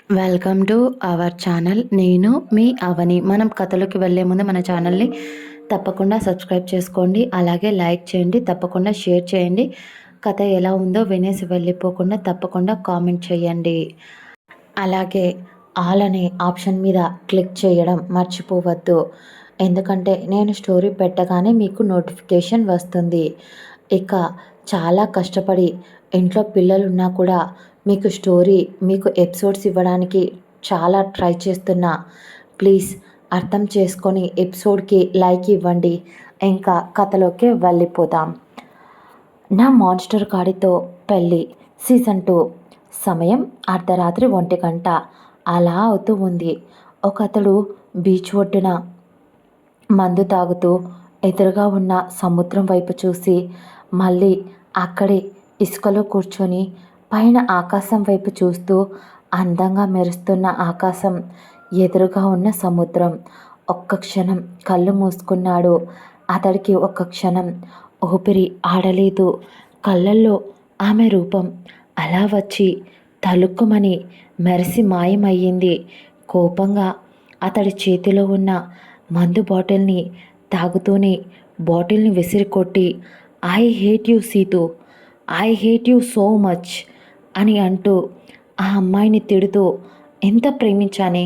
Welcome to our channel. నేను మీ అవని. మనం కథలోకి వెళ్ళే ముందు మన ఛానల్ని తప్పకుండా సబ్స్క్రైబ్ చేసుకోండి, అలాగే లైక్ చేయండి, తప్పకుండా షేర్ చేయండి. కథ ఎలా ఉందో వినేసి వెళ్ళిపోకుండా తప్పకుండా కామెంట్ చేయండి. అలాగే ఆల్ అనే ఆప్షన్ మీద క్లిక్ చేయడం మర్చిపోవద్దు, ఎందుకంటే నేను స్టోరీ పెట్టగానే మీకు నోటిఫికేషన్ వస్తుంది. ఇక చాలా కష్టపడి ఇంట్లో పిల్లలున్నా కూడా మీకు స్టోరీ, మీకు ఎపిసోడ్స్ ఇవ్వడానికి చాలా ట్రై చేస్తున్నా. ప్లీజ్ అర్థం చేసుకొని ఎపిసోడ్కి లైక్ ఇవ్వండి. ఇంకా కథలోకి వెళ్ళిపోదాం. నా మాన్స్టర్ కాడితో పెళ్ళి సీజన్ 2. సమయం అర్ధరాత్రి 1 గంట అలా అవుతూ ఉంది. ఒకతడు బీచ్ ఒడ్డున మందు తాగుతూ ఎదురుగా ఉన్న సముద్రం వైపు చూసి మళ్ళీ అక్కడే ఇసుకలో కూర్చొని పైన ఆకాశం వైపు చూస్తూ అందంగా మెరుస్తున్న ఆకాశం, ఎదురుగా ఉన్న సముద్రం. ఒక్క క్షణం కళ్ళు మూసుకున్నాడు. అతడికి ఒక్క క్షణం ఊపిరి ఆడలేదు. కళ్ళల్లో ఆమె రూపం అలా వచ్చి తలుక్కుమని మెరిసి మాయమయ్యింది. కోపంగా అతడి చేతిలో ఉన్న మందు బాటిల్ని తాగుతూనే బాటిల్ని విసిరికొట్టి, I hate you Seetu, I hate you so much అని అంటూ ఆ అమ్మాయిని తిడుతూ, ఎంత ప్రేమించానే,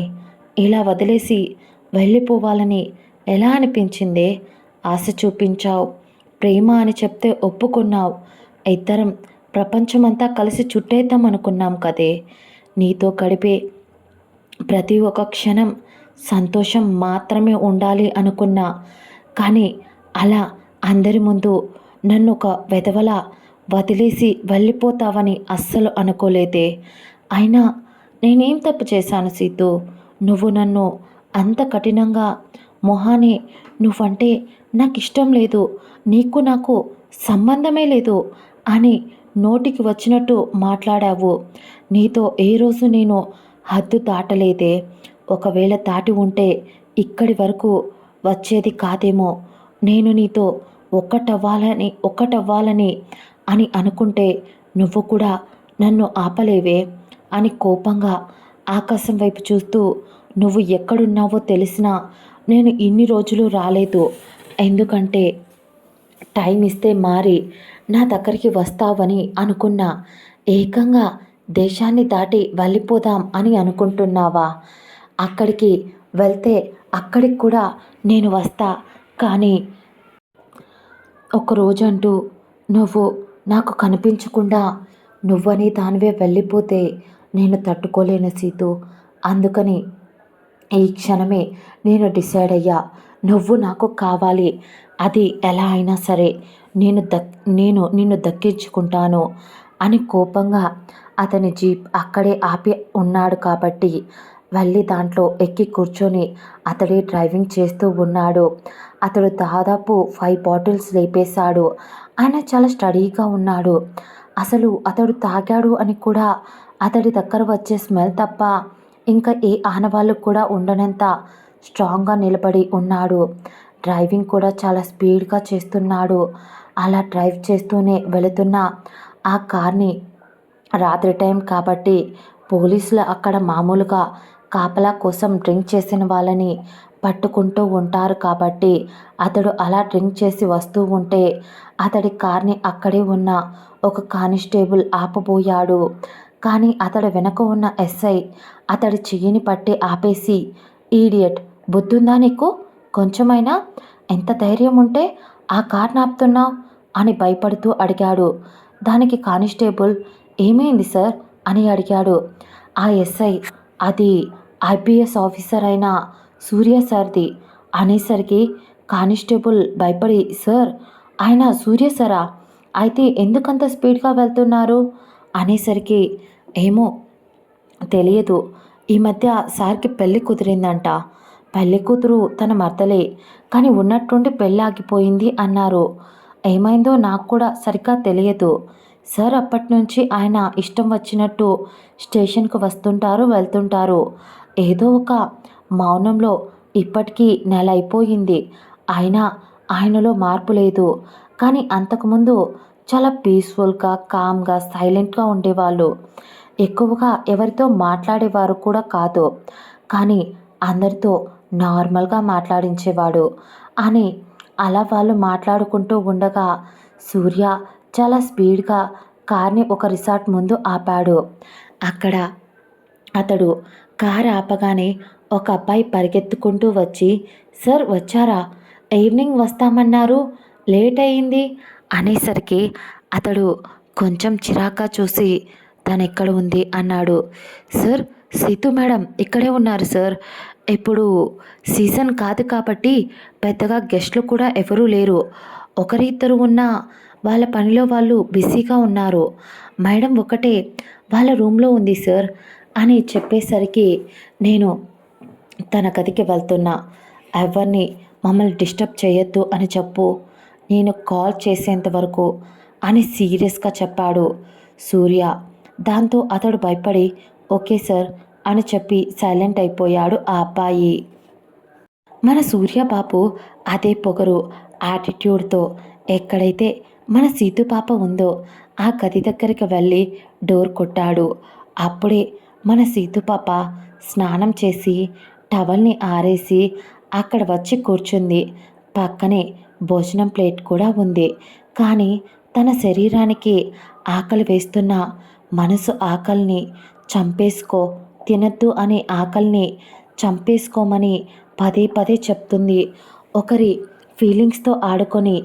ఇలా వదిలేసి వెళ్ళిపోవాలని ఎలా అనిపించిందే, ఆశ చూపించావు, ప్రేమ అని చెప్తే ఒప్పుకున్నావు, ఇద్దరం ప్రపంచమంతా కలిసి చుట్టేద్దాం అనుకున్నాం కదే, నీతో గడిపే ప్రతి ఒక్క క్షణం సంతోషం మాత్రమే ఉండాలి అనుకున్నా. కానీ అలా అందరి ముందు నన్ను ఒక వెధవలా వదిలేసి వెళ్ళిపోతావని అస్సలు అనుకోలేదే. అయినా నేనేం తప్పు చేశాను సీతు? నువ్వు నన్ను అంత కఠినంగా మొహాని నువ్వంటే నాకు ఇష్టం లేదు, నీకు నాకు సంబంధమే లేదు అని నోటికి వచ్చినట్టు మాట్లాడావు. నీతో ఏ రోజు నేను హద్దు దాటలేదే. ఒకవేళ దాటి ఉంటే ఇక్కడి వరకు వచ్చేది కాదేమో. నేను నీతో ఒక్కటవ్వాలని అని అనుకుంటే నువ్వు కూడా నన్ను ఆపలేవే అని కోపంగా ఆకాశం వైపు చూస్తూ, నువ్వు ఎక్కడున్నావో తెలిసినా నేను ఇన్ని రోజులు రాలేదు. ఎందుకంటే టైం ఇస్తే మారి నా దగ్గరికి వస్తావని అనుకున్నా. ఏకంగా దేశాన్ని దాటి వెళ్ళిపోదాం అని అనుకుంటున్నావా? అక్కడికి వెళ్తే అక్కడికి కూడా నేను వస్తా. కానీ ఒకరోజంటూ నువ్వు నాకు కనిపించకుండా నువ్వని దానివే వెళ్ళిపోతే నేను తట్టుకోలేను సీతు. అందుకని ఈ క్షణమే నేను డిసైడ్ అయ్యా, నువ్వు నాకు కావాలి. అది ఎలా అయినా సరే నేను నిన్ను దక్కించుకుంటాను అని కోపంగా అతని జీప్ అక్కడే ఆపి ఉన్నాడు కాబట్టి వెళ్ళి దాంట్లో ఎక్కి కూర్చొని అతడే డ్రైవింగ్ చేస్తూ ఉన్నాడు. అతడు దాదాపు 5 బాటిల్స్ లేపేశాడు. ఆయన చాలా స్టడీగా ఉన్నాడు. అసలు అతడు తాగాడు అని కూడా అతడి దగ్గర వచ్చే స్మెల్ తప్ప ఇంకా ఏ ఆనవాళ్ళు కూడా ఉండనంత స్ట్రాంగ్గా నిలబడి ఉన్నాడు. డ్రైవింగ్ కూడా చాలా స్పీడ్గా చేస్తున్నాడు. అలా డ్రైవ్ చేస్తూనే వెళుతున్న ఆ కార్ని, రాత్రి టైం కాబట్టి పోలీసులు అక్కడ మామూలుగా కాపలా కోసం డ్రింక్ చేసిన వాళ్ళని పట్టుకుంటూ ఉంటారు కాబట్టి అతడు అలా డ్రింక్ చేసి వస్తూ ఉంటే అతడి కార్ని అక్కడే ఉన్న ఒక కానిస్టేబుల్ ఆపబోయాడు. కానీ అతడి వెనక ఉన్న ఎస్ఐ అతడి చెయ్యిని పట్టి ఆపేసి, ఈడియట్, బుద్ధుందా నీకు కొంచెమైనా? ఎంత ధైర్యం ఉంటే ఆ కార్ని ఆపుతున్నావు అని భయపడుతూ అడిగాడు. దానికి కానిస్టేబుల్, ఏమైంది సార్ అని అడిగాడు. ఆ ఎస్ఐ, అది ఐపీఎస్ ఆఫీసర్ అయిన సూర్య సార్ది అనేసరికి కానిస్టేబుల్ భయపడి, సార్ ఆయన సూర్య సారా? అయితే ఎందుకంత స్పీడ్గా వెళ్తున్నారు అనేసరికి, ఏమో తెలియదు, ఈ మధ్య సార్కి పెళ్ళి కుదిరిందంట, పెళ్ళి కూతురు తన మర్దలే, కానీ ఉన్నట్టుండి పెళ్ళి ఆగిపోయింది అన్నారు. ఏమైందో నాకు కూడా సరిగ్గా తెలియదు సార్. అప్పటి నుంచి ఆయన ఇష్టం వచ్చినట్టు స్టేషన్కి వస్తుంటారు, వెళ్తుంటారు. ఏదో ఒక మౌనంలో ఇప్పటికీ నెల అయిపోయింది. అయినా ఆయనలో మార్పు లేదు. కానీ అంతకుముందు చాలా పీస్ఫుల్గా, కామ్గా, సైలెంట్గా ఉండేవాళ్ళు. ఎక్కువగా ఎవరితో మాట్లాడేవారు కూడా కాదు. కానీ అందరితో నార్మల్గా మాట్లాడించేవాడు అని అలా వాళ్ళు మాట్లాడుకుంటూ ఉండగా సూర్య చాలా స్పీడ్గా కార్ని ఒక రిసార్ట్ ముందు ఆపాడు. అక్కడ అతడు కారు ఆపగానే ఒక అబ్బాయి పరిగెత్తుకుంటూ వచ్చి, సార్ వచ్చారా? ఈవినింగ్ వస్తామన్నారు, లేట్ అయింది అనేసరికి అతడు కొంచెం చిరాగ్గా చూసి తనెక్కడ ఉంది అన్నాడు. సార్ సీతు మేడం ఇక్కడే ఉన్నారు సార్. ఇప్పుడు సీజన్ కాదు కాబట్టి పెద్దగా గెస్ట్లు కూడా ఎవరూ లేరు. ఒకరిద్దరు ఉన్న వాళ్ళ పనిలో వాళ్ళు బిజీగా ఉన్నారు. మేడం ఒకటే వాళ్ళ రూమ్లో ఉంది సార్ అని చెప్పేసరికి నేను తన గదికి వెళ్తున్నా. ఎవరిని మమ్మల్ని డిస్టర్బ్ చేయొద్దు అని చెప్పు, నేను కాల్ చేసేంత వరకు అని సీరియస్గా చెప్పాడు సూర్య. దాంతో అతడు భయపడి ఓకే సార్ అని చెప్పి సైలెంట్ అయిపోయాడు ఆ అబ్బాయి. మన సూర్యబాబు అదే పొగరు యాటిట్యూడ్తో ఎక్కడైతే మన సీతు పాప ఉందో ఆ గది దగ్గరికి వెళ్ళి డోర్ కొట్టాడు. అప్పుడే మన సీతు పాప స్నానం చేసి టవల్ని ఆరేసి అక్కడ వచ్చి కూర్చుంది. పక్కనే భోజనం ప్లేట్ కూడా ఉంది. కానీ తన శరీరానికి ఆకలి వేస్తున్న మనసు ఆకలిని చంపేసుకో, తినద్దు అనే ఆకలిని చంపేసుకోమని పదే పదే చెప్తుంది. ఒకరి ఫీలింగ్స్తో ఆడుకొని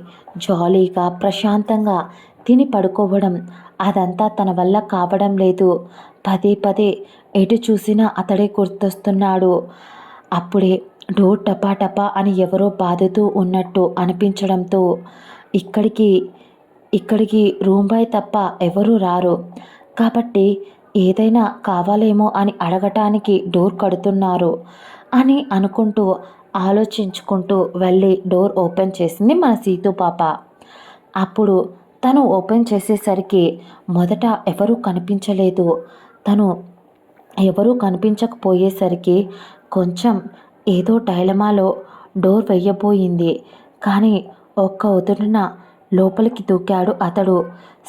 జాలీగా ప్రశాంతంగా తిని పడుకోవడం అదంతా తన వల్ల కావడం లేదు. పదే పదే ఎటు చూసినా అతడే గుర్తొస్తున్నాడు. అప్పుడే డోర్ టపా టపా అని ఎవరో బాదుతూ ఉన్నట్టు అనిపించడంతో ఇక్కడికి ఇక్కడికి రూమ్ బాయ్ తప్ప ఎవరూ రారు కాబట్టి ఏదైనా కావాలేమో అని అడగటానికి డోర్ కడుతున్నారు అని అనుకుంటూ ఆలోచించుకుంటూ వెళ్ళి డోర్ ఓపెన్ చేసింది మన సీతు పాప. అప్పుడు తను ఓపెన్ చేసేసరికి మొదట ఎవరూ కనిపించలేదు. తను ఎవరూ కనిపించకపోయేసరికి కొంచెం ఏదో డైలమాలో డోర్ వెయ్యబోయింది. కానీ ఒక్క ఉదుటున లోపలికి దూకాడు అతడు.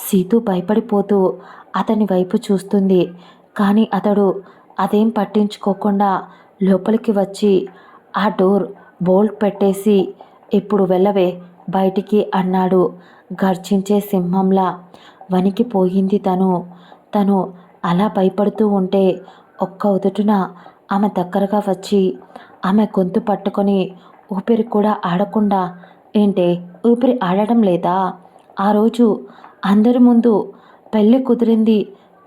సీతు భయపడిపోతూ అతని వైపు చూస్తుంది. కానీ అతడు అదేం పట్టించుకోకుండా లోపలికి వచ్చి ఆ డోర్ బోల్ట్ పెట్టేసి ఇప్పుడు వెళ్ళవే బయటికి అన్నాడు. గర్జించే సింహంలా వణికిపోయింది తను అలా భయపడుతూ ఉంటే ఒక్క ఉదుటున ఆమె దగ్గరగా వచ్చి ఆమె గొంతు పట్టుకొని ఊపిరి కూడా ఆడకుండా, ఏంటే ఊపిరి ఆడడం లేదా? ఆ రోజు అందరి ముందు పెళ్ళి కుదిరింది,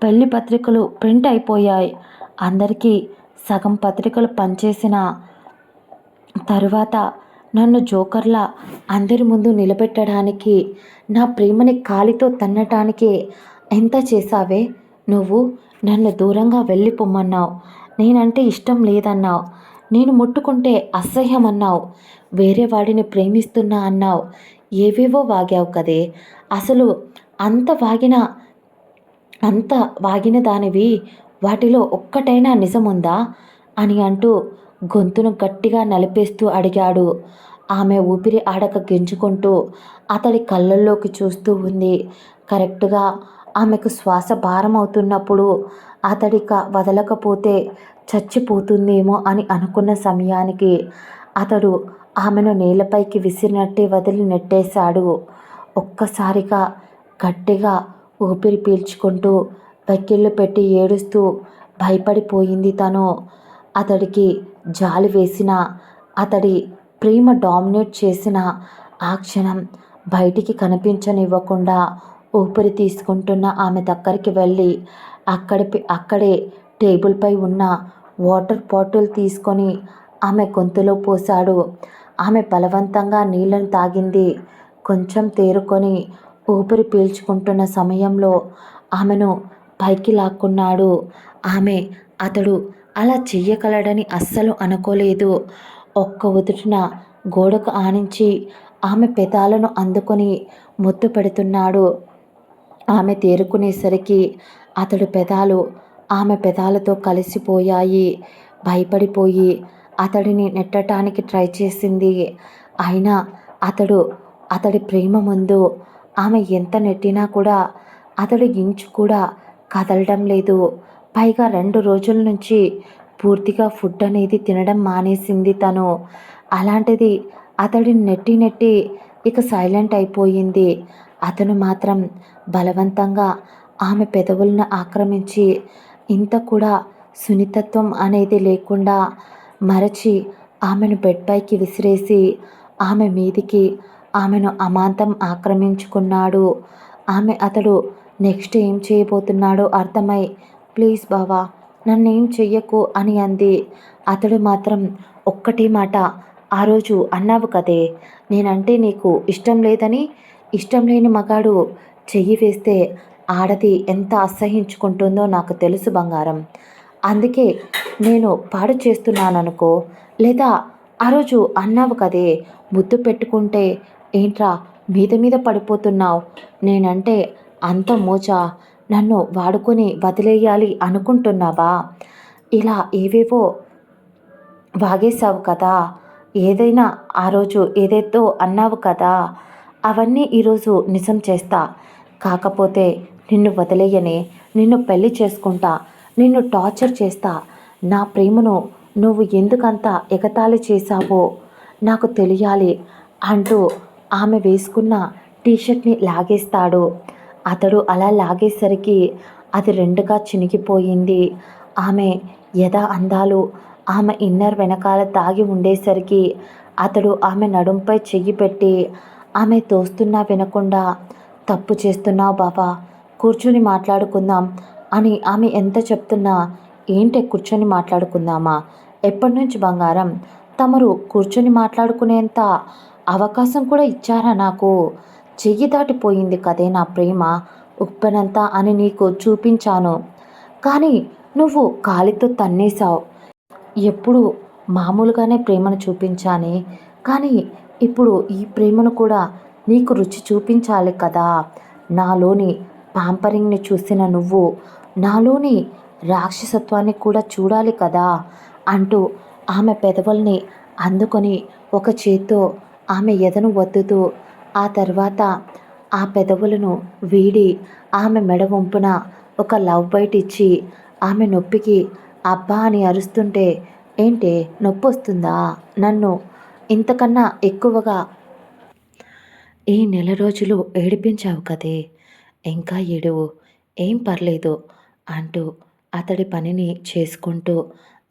పెళ్లి పత్రికలు ప్రింట్ అయిపోయాయి, అందరికీ సగం పత్రికలు పనిచేసిన తరువాత నన్ను జోకర్లా అందరి ముందు నిలబెట్టడానికి, నా ప్రేమని కాలితో తన్నటానికి ఎంత చేశావే నువ్వు? నన్ను దూరంగా వెళ్ళిపోమ్మన్నావు, నేనంటే ఇష్టం లేదన్నావు, నేను ముట్టుకుంటే అసహ్యం అన్నావు, వేరే వాడిని ప్రేమిస్తున్నా అన్నావు, ఏవేవో వాగావు కదే. అసలు అంత వాగిన అంత వాగిన దానివి వాటిలో ఒక్కటైనా నిజముందా అని అంటూ గొంతును గట్టిగా నలిపేస్తూ అడిగాడు. ఆమె ఊపిరి ఆడక గింజుకుంటూ అతడి కళ్ళల్లోకి చూస్తూ ఉంది. కరెక్ట్గా ఆమెకు శ్వాస భారం అవుతున్నప్పుడు అతడిక వదలకపోతే చచ్చిపోతుందేమో అని అనుకున్న సమయానికి అతడు ఆమెను నేలపైకి విసిరినట్టే వదిలి నెట్టేశాడు. ఒక్కసారిగా గట్టిగా ఊపిరి పీల్చుకుంటూ వెక్కిళ్ళు పెట్టి ఏడుస్తూ భయపడిపోయింది తను. అతడికి జాలి వేసిన, అతడి ప్రేమ డామినేట్ చేసిన ఆ క్షణం బయటికి కనిపించనివ్వకుండా ఊపిరి తీసుకుంటున్న ఆమె దగ్గరికి వెళ్ళి అక్కడే టేబుల్పై ఉన్న వాటర్ బాటిల్ తీసుకొని ఆమె గొంతులో పోశాడు. ఆమె బలవంతంగా నీళ్లను తాగింది. కొంచెం తేరుకొని ఊపిరి పీల్చుకుంటున్న సమయంలో ఆమెను పైకి లాక్కున్నాడు. అతడు అలా చెయ్యగలడని అస్సలు అనుకోలేదు. ఒక్క ఉదుటిన గోడకు ఆనించి ఆమె పెదాలను అందుకొని ముద్దు పెడుతున్నాడు. ఆమె తేరుకునేసరికి అతడు పెదాలు ఆమె పెదాలతో కలిసిపోయాయి. భయపడిపోయి అతడిని నెట్టడానికి ట్రై చేసింది. అయినా అతడి ప్రేమ ముందు ఆమె ఎంత నెట్టినా కూడా అతడి ఇంచు కూడా కదలడం లేదు. పైగా 2 రోజుల నుంచి పూర్తిగా ఫుడ్ అనేది తినడం మానేసింది తను. అలాంటిది అతడిని నెట్టి నెట్టి ఇక సైలెంట్ అయిపోయింది. అతను మాత్రం బలవంతంగా ఆమె పెదవులను ఆక్రమించి ఇంత కూడా సున్నితత్వం అనేది లేకుండా మరచి ఆమెను బెడ్ పైకి విసిరేసి ఆమె మీదికి ఆమెను అమాంతం ఆక్రమించుకున్నాడు. అతడు నెక్స్ట్ ఏం చేయబోతున్నాడో అర్థమై ప్లీజ్ బావా నన్నేం చెయ్యకు అని అంది. అతడు మాత్రం ఒక్కటే మాట, ఆ రోజు అన్నావు కదే నేనంటే నీకు ఇష్టం లేదని. ఇష్టం లేని మగాడు చెయ్యి వేస్తే ఆడది ఎంత అసహించుకుంటుందో నాకు తెలుసు బంగారం. అందుకే నేను పాడు చేస్తున్నాననుకో. లేదా ఆ రోజు అన్నావు కదే ముద్దు పెట్టుకుంటే ఏంట్రా మీద మీద పడిపోతున్నావు. నేనంటే అంత మోజా నన్ను వాడుకొని వదిలేయాలి అనుకుంటున్నావా. ఇలా ఏవేవో వాగేశావు కదా. ఏదైనా ఆ రోజు ఏదేదో అన్నావు కదా. అవన్నీ ఈరోజు నిజం చేస్తా. కాకపోతే నిన్ను వదిలేయనే. నిన్ను పెళ్లి చేసుకుంటా. నిన్ను టార్చర్ చేస్తా. నా ప్రేమను నువ్వు ఎందుకంత ఎగతాళి చేశావో నాకు తెలియాలి అంటూ ఆమె వేసుకున్న టీషర్ట్ని లాగేస్తాడు. అతడు అలా లాగేసరికి అది రెండుగా చినిగిపోయింది. ఆమె అందాలు ఆమె ఇన్నర్ వెనకాల దాగి ఉండేసరికి అతడు ఆమె నడుంపై చెయ్యి పెట్టి ఆమె తోస్తున్నా వినకుండా తప్పు చేస్తున్నావు బావా, కూర్చుని మాట్లాడుకుందాం అని ఆమె ఎంత చెప్తున్నా ఏంటే కూర్చొని మాట్లాడుకుందామా. ఎప్పటి నుంచి బంగారం తమరు కూర్చొని మాట్లాడుకునేంత అవకాశం కూడా ఇచ్చారా నాకు. చెయ్యి దాటిపోయింది కదే నా ప్రేమ ఉప్పెనంతా అని నీకు చూపించాను. కానీ నువ్వు కాలితో తన్నేశావు. ఎప్పుడు మామూలుగానే ప్రేమను చూపించానే. కానీ ఇప్పుడు ఈ ప్రేమను కూడా నీకు రుచి చూపించాలి కదా. నాలోని పాంపరింగ్ని చూసిన నువ్వు నాలోని రాక్షసత్వాన్ని కూడా చూడాలి కదా అంటూ ఆమె పెదవుల్ని అందుకొని ఒక చేత్తో ఆమె ఎదను వత్తుతూ ఆ తర్వాత ఆ పెదవులను వీడి ఆమె మెడ వంపున ఒక లవ్ బైట్ ఇచ్చి ఆమె నొప్పికి అబ్బా అని అరుస్తుంటే ఏంటే నొప్పొస్తుందా. నన్ను ఇంతకన్నా ఎక్కువగా ఈ నెల రోజులు ఏడిపించావు కదే. ఇంకా ఏడువు ఏం పర్లేదు అంటూ అతడి పనిని చేసుకుంటూ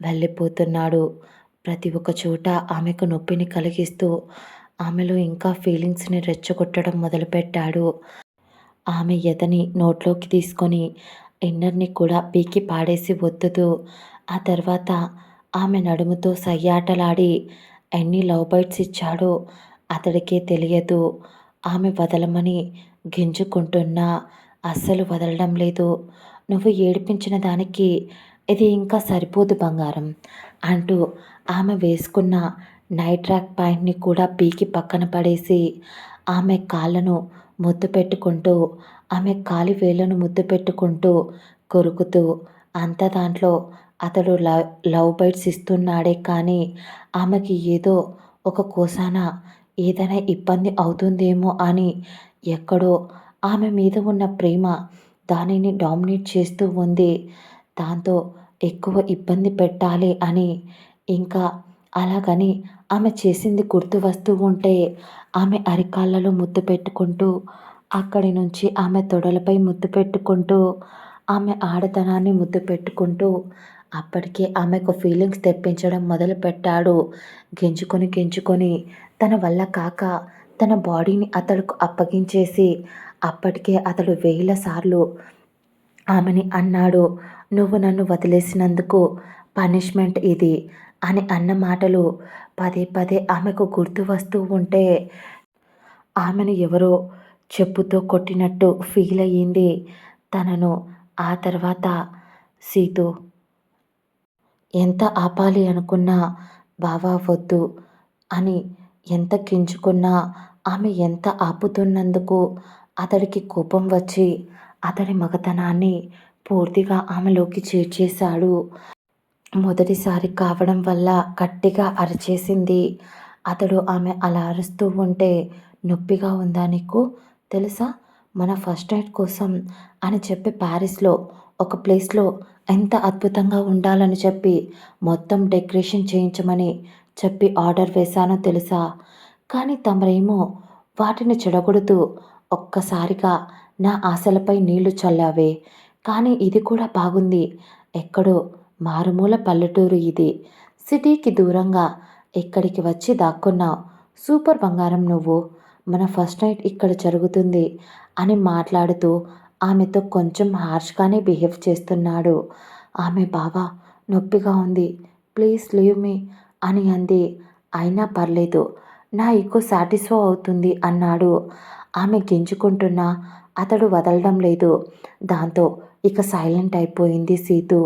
వెళ్ళిపోతున్నాడు. ప్రతి ఒక్క చోట ఆమెకు నొప్పిని కలిగిస్తూ ఆమెలో ఇంకా ఫీలింగ్స్ని రెచ్చగొట్టడం మొదలుపెట్టాడు. ఆమె ఎదని నోట్లోకి తీసుకొని ఇన్నర్ని కూడా పీకి పాడేసి ఒత్తుతూ ఆ తర్వాత ఆమె నడుముతో సయ్యాటలాడి ఎన్ని లవ్ బైట్స్ ఇచ్చాడో అతడికే తెలియదు. ఆమె వదలమని గింజుకుంటున్నా అస్సలు వదలడం లేదు. నువ్వు ఏడిపించిన దానికి ఇది ఇంకా సరిపోదు బంగారం అంటూ ఆమె వేసుకున్న నైట్ ట్రాక్ ప్యాంట్ని కూడా పీకి పక్కన పడేసి ఆమె కాళ్ళను ముద్దు పెట్టుకుంటూ ఆమె కాలి వేళ్ళను ముద్దు పెట్టుకుంటూ కొరుకుతూ అంత దాంట్లో అతడు లవ్ బైట్స్ ఇస్తున్నాడే కానీ ఆమెకి ఏదో ఒక కోసాన ఏదైనా ఇబ్బంది అవుతుందేమో అని ఎక్కడో ఆమె మీద ఉన్న ప్రేమ దానిని డామినేట్ చేస్తూ ఉంది. దాంతో ఎక్కువ ఇబ్బంది పెట్టాలి అని ఇంకా అలాగని ఆమె చేసింది గుర్తు వస్తూ ఉంటే ఆమె అరికాళ్ళలో ముద్దు పెట్టుకుంటూ అక్కడి నుంచి ఆమె తొడలపై ముద్దు పెట్టుకుంటూ ఆమె ఆడతనాన్ని ముద్దు పెట్టుకుంటూ అప్పటికే ఆమెకు ఫీలింగ్స్ తెప్పించడం మొదలుపెట్టాడు. గింజుకొని గింజుకొని తన వల్ల కాక తన బాడీని అతడుకు అప్పగించేసి అప్పటికే అతడు 1000 సార్లు ఆమెని అన్నాడు. నువ్వు నన్ను వదిలేసినందుకు పనిష్మెంట్ ఇది అని అన్న మాటలు పదే పదే ఆమెకు గుర్తు వస్తూ ఉంటే ఆమెను ఎవరో చెప్పుతో కొట్టినట్టు ఫీల్ అయ్యింది. తనను ఆ తర్వాత సీతు ఎంత ఆపాలి అనుకున్నా బావా వద్దు అని ఎంత గింజుకున్నా ఆమె ఎంత ఆపుతున్నందుకు అతడికి కోపం వచ్చి అతడి మగతనాన్ని పూర్తిగా ఆమెలోకి చేర్చేశాడు. మొదటిసారి కావడం వల్ల గట్టిగా అరిచేసింది. అతడు ఆమె అలా అరుస్తూ ఉంటే నొప్పిగా ఉందా నీకు తెలుసా. మన ఫస్ట్ నైట్ కోసం అని చెప్పి ప్యారిస్లో ఒక ప్లేస్లో ఎంత అద్భుతంగా ఉండాలని చెప్పి మొత్తం డెకరేషన్ చేయించమని చెప్పి ఆర్డర్ వేశానో తెలుసా? కానీ తమరేమో వాటిని చెడగొడుతూ ఒక్కసారిగా నా ఆశలపై నీళ్లు చల్లావే. కానీ ఇది కూడా బాగుంది. ఎక్కడో మారుమూల పల్లెటూరు ఇది. సిటీకి దూరంగా ఇక్కడికి వచ్చి దాక్కున్నావు. సూపర్ బంగారం నువ్వు. మన ఫస్ట్ నైట్ ఇక్కడ జరుగుతుంది అని మాట్లాడుతూ ఆమెతో కొంచెం హార్ష్‌గానే బిహేవ్ చేస్తున్నాడు. ఆమె బావ నొప్పిగా ఉంది. ప్లీజ్ లీవ్ మీ అని అంది. అయినా పర్లేదు. నా ఇగో సాటిస్ఫై అవుతుంది అన్నాడు. ఆమె గింజుకుంటున్నా అతడు వదలడం లేదు. దాంతో ఇక సైలెంట్ అయిపోయింది సీతు.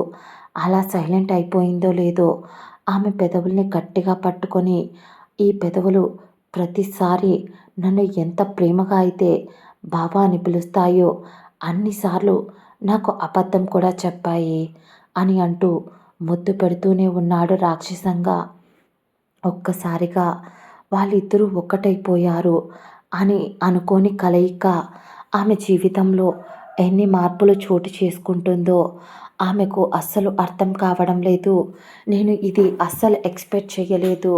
అలా సైలెంట్ అయిపోయిందో లేదో ఆమె పెదవుల్ని గట్టిగా పట్టుకొని, ఈ పెదవులు ప్రతిసారి నన్ను ఎంత ప్రేమగా అయితే బావా అని పిలుస్తాయో అన్నిసార్లు నాకు అబద్ధం కూడా చెప్పాయి అని అంటూ ముద్దు పెడుతూనే ఉన్నాడు రాక్షసంగా. ఒక్కసారిగా వాళ్ళిద్దరూ ఒక్కటైపోయారు అని అనుకోని కలయిక ఆమె జీవితంలో ఎన్ని మార్పులు చోటు చేసుకుంటుందో ఆమెకు అస్సలు అర్థం కావడం లేదు. నేను ఇది అస్సలు ఎక్స్పెక్ట్ చేయలేదు.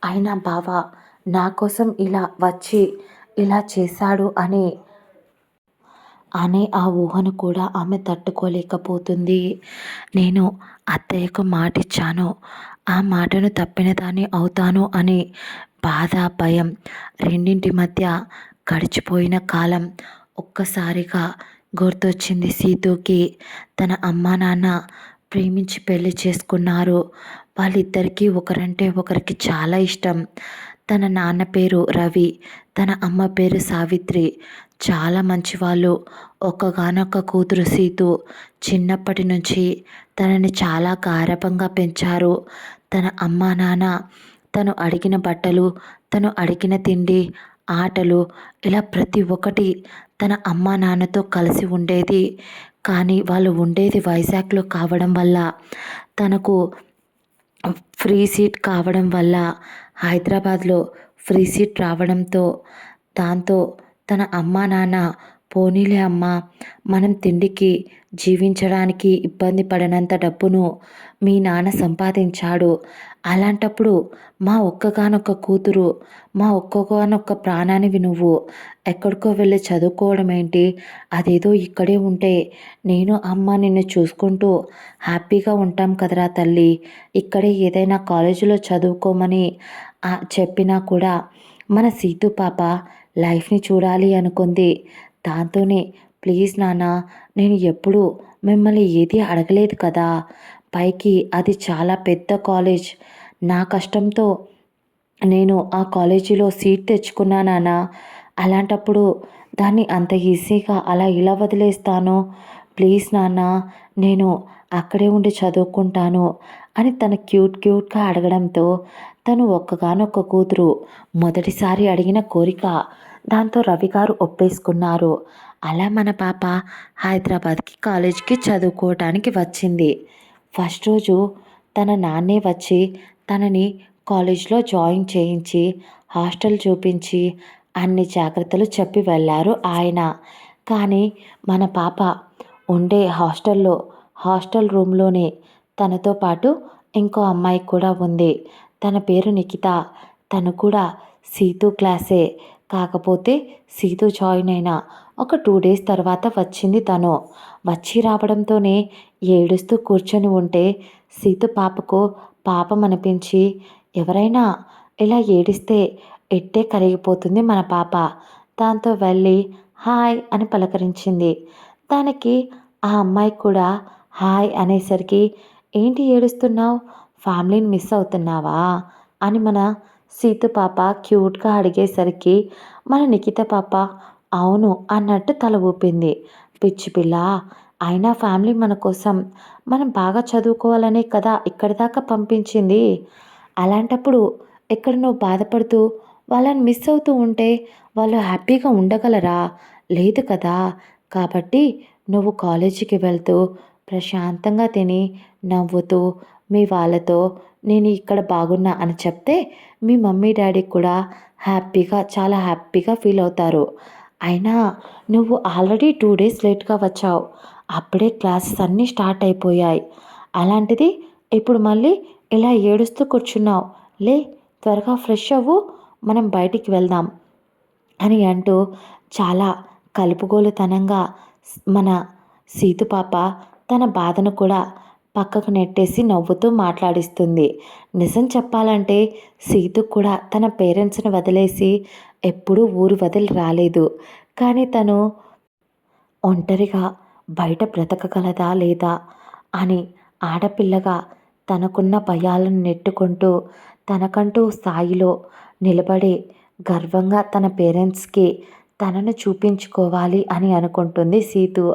అయినా బావ నా కోసం ఇలా వచ్చి ఇలా చేశాడు అని అనే ఆ ఊహను కూడా ఆమె తట్టుకోలేకపోతుంది. నేను అత్తయ్యకు మాటిచ్చాను. ఆ మాటను తప్పిన దాన్ని అవుతాను అని బాధ, భయం రెండింటి మధ్య గడిచిపోయిన కాలం ఒక్కసారిగా గుర్తొచ్చింది సీతూకి. తన అమ్మా నాన్న ప్రేమించి పెళ్లి చేసుకున్నారు. వాళ్ళిద్దరికీ ఒకరంటే ఒకరికి చాలా ఇష్టం. తన నాన్న పేరు రవి, తన అమ్మ పేరు సావిత్రి. చాలా మంచివాళ్ళు. ఒక్కగానొక్క కూతురు సీతు. చిన్నప్పటి నుంచి తనని చాలా గారాబంగా పెంచారు. తన అమ్మా నాన్న తను అడిగిన బట్టలు, తను అడిగిన తిండి, ఆటలు ఇలా ప్రతి ఒక్కటి తన అమ్మా నాన్నతో కలిసి ఉండేది. కానీ వాళ్ళు ఉండేది వైజాగ్లో కావడం వల్ల, తనకు ఫ్రీ సీట్ కావడం వల్ల హైదరాబాద్లో ఫ్రీ సీట్ రావడంతో, దాంతో తన అమ్మా నాన్న పోనీలే అమ్మా, మనం తిండికి జీవించడానికి ఇబ్బంది పడనంత డబ్బును మీ నాన్న సంపాదించాడు. అలాంటప్పుడు మా ఒక్కగానొక్క కూతురు, మా ఒక్కగానొక్క ప్రాణానివి నువ్వు ఎక్కడికో వెళ్ళి చదువుకోవడం ఏంటి? అదేదో ఇక్కడే ఉంటే నేను అమ్మ నిన్ను చూసుకుంటూ హ్యాపీగా ఉంటాం కదరా తల్లి. ఇక్కడే ఏదైనా కాలేజీలో చదువుకోమని చెప్పినా కూడా మన సీతు పాప లైఫ్ని చూడాలి అనుకుంది. దాంతోనే ప్లీజ్ నాన్న, నేను ఎప్పుడూ మిమ్మల్ని ఏది అడగలేదు కదా. పైకి అది చాలా పెద్ద కాలేజ్. నా కష్టంతో నేను ఆ కాలేజీలో సీట్ తెచ్చుకున్నా నాన్న. అలాంటప్పుడు దాన్ని అంత ఈజీగా అలా ఇలా వదిలేస్తాను. ప్లీజ్ నాన్న, నేను అక్కడే ఉండి చదువుకుంటాను అని తను క్యూట్గా అడగడంతో తను ఒక్కగానొక్క కూతురు మొదటిసారి అడిగిన కోరిక. దాంతో రవి గారు ఒప్పేసుకున్నారు. అలా మన పాప హైదరాబాద్కి కాలేజీకి చదువుకోవటానికి వచ్చింది. ఫస్ట్ రోజు తన నాన్నే వచ్చి తనని కాలేజ్లో జాయిన్ చేయించి హాస్టల్ చూపించి అన్ని జాగ్రత్తలు చెప్పి వెళ్ళారు ఆయన. కానీ మన పాప ఉండే హాస్టల్ రూమ్లోనే తనతో పాటు ఇంకో అమ్మాయి కూడా ఉంది. తన పేరు నిఖిత. తను కూడా సీతు క్లాసే. కాకపోతే సీతు జాయిన్ అయిన ఒక 2 డేస్ తర్వాత వచ్చింది తను. వచ్చి రావడంతోనే ఏడుస్తూ కూర్చొని ఉంటే సీతు పాపకు పాపం అనిపించి, ఎవరైనా ఇలా ఏడిస్తే ఎట్టే కరిగిపోతుంది మన పాప. దాంతో వెళ్ళి హాయ్ అని పలకరించింది. దానికి ఆ అమ్మాయి కూడా హాయ్ అనేసరికి, ఏంటి ఏడుస్తున్నావు? ఫ్యామిలీని మిస్ అవుతున్నావా అని మన సీతు పాప క్యూట్గా అడిగేసరికి మన నిఖిత పాప అవును అన్నట్టు తల ఊపింది. పిచ్చి పిల్ల, అయినా ఫ్యామిలీ మన కోసం మనం బాగా చదువుకోవాలనే కదా ఇక్కడి దాకా పంపించింది. అలాంటప్పుడు ఇక్కడ నువ్వు బాధపడుతూ వాళ్ళని మిస్ అవుతూ ఉంటే వాళ్ళు హ్యాపీగా ఉండగలరా? లేదు కదా. కాబట్టి నువ్వు కాలేజీకి వెళ్తూ ప్రశాంతంగా తిని నవ్వుతూ మీ వాళ్ళతో నేను ఇక్కడ బాగున్నా అని చెప్తే మీ మమ్మీ డాడీ కూడా హ్యాపీగా చాలా హ్యాపీగా ఫీల్ అవుతారు. అయినా నువ్వు ఆల్రెడీ 2 డేస్ లేట్గా వచ్చావు. అప్పుడే క్లాసెస్ అన్నీ స్టార్ట్ అయిపోయాయి. అలాంటిది ఇప్పుడు మళ్ళీ ఇలా ఏడుస్తూ కూర్చున్నావు. లే, త్వరగా ఫ్రెష్ అవ్వు, మనం బయటికి వెళ్దాం అని అంటూ చాలా కలుపుగోలుతనంగా మన సీతు పాప తన బాధను కూడా పక్కకు నెట్టేసి నవ్వుతూ మాట్లాడిస్తుంది. నిజం చెప్పాలంటే సీతు కూడా తన పేరెంట్స్ని వదిలేసి ఎప్పుడూ ఊరు వదిలి రాలేదు. కానీ తను ఒంటరిగా బయట బ్రతకగలదా లేదా అని ఆడపిల్లగా తనకున్న భయాలను నెట్టుకుంటూ తనకంటూ స్థాయిలో నిలబడి గర్వంగా తన పేరెంట్స్కి తనను చూపించుకోవాలి అని అనుకుంటుంది సీతు.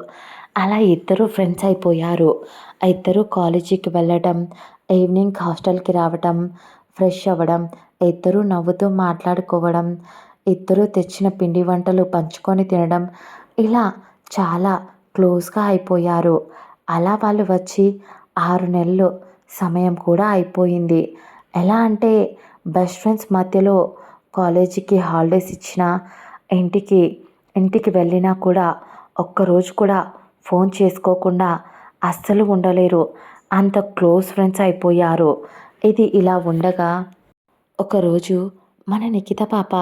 అలా ఇద్దరు ఫ్రెండ్స్ అయిపోయారు. ఇద్దరు కాలేజీకి వెళ్ళడం, ఈవినింగ్ హాస్టల్కి రావడం, ఫ్రెష్ అవ్వడం, ఇద్దరు నవ్వుతూ మాట్లాడుకోవడం, ఇద్దరు తెచ్చిన పిండి వంటలు పంచుకొని తినడం, ఇలా చాలా క్లోజ్గా అయిపోయారు. అలా వాళ్ళు వచ్చి 6 నెలలు సమయం కూడా అయిపోయింది. ఎలా అంటే బెస్ట్ ఫ్రెండ్స్ మధ్యలో కాలేజీకి హాలిడేస్ ఇచ్చినా, ఇంటికి ఇంటికి వెళ్ళినా కూడా ఒక్కరోజు కూడా ఫోన్ చేసుకోకుండా అస్సలు ఉండలేరు. అంత క్లోజ్ ఫ్రెండ్స్ అయిపోయారు. ఇది ఇలా ఉండగా ఒకరోజు మన నిఖిత పాప,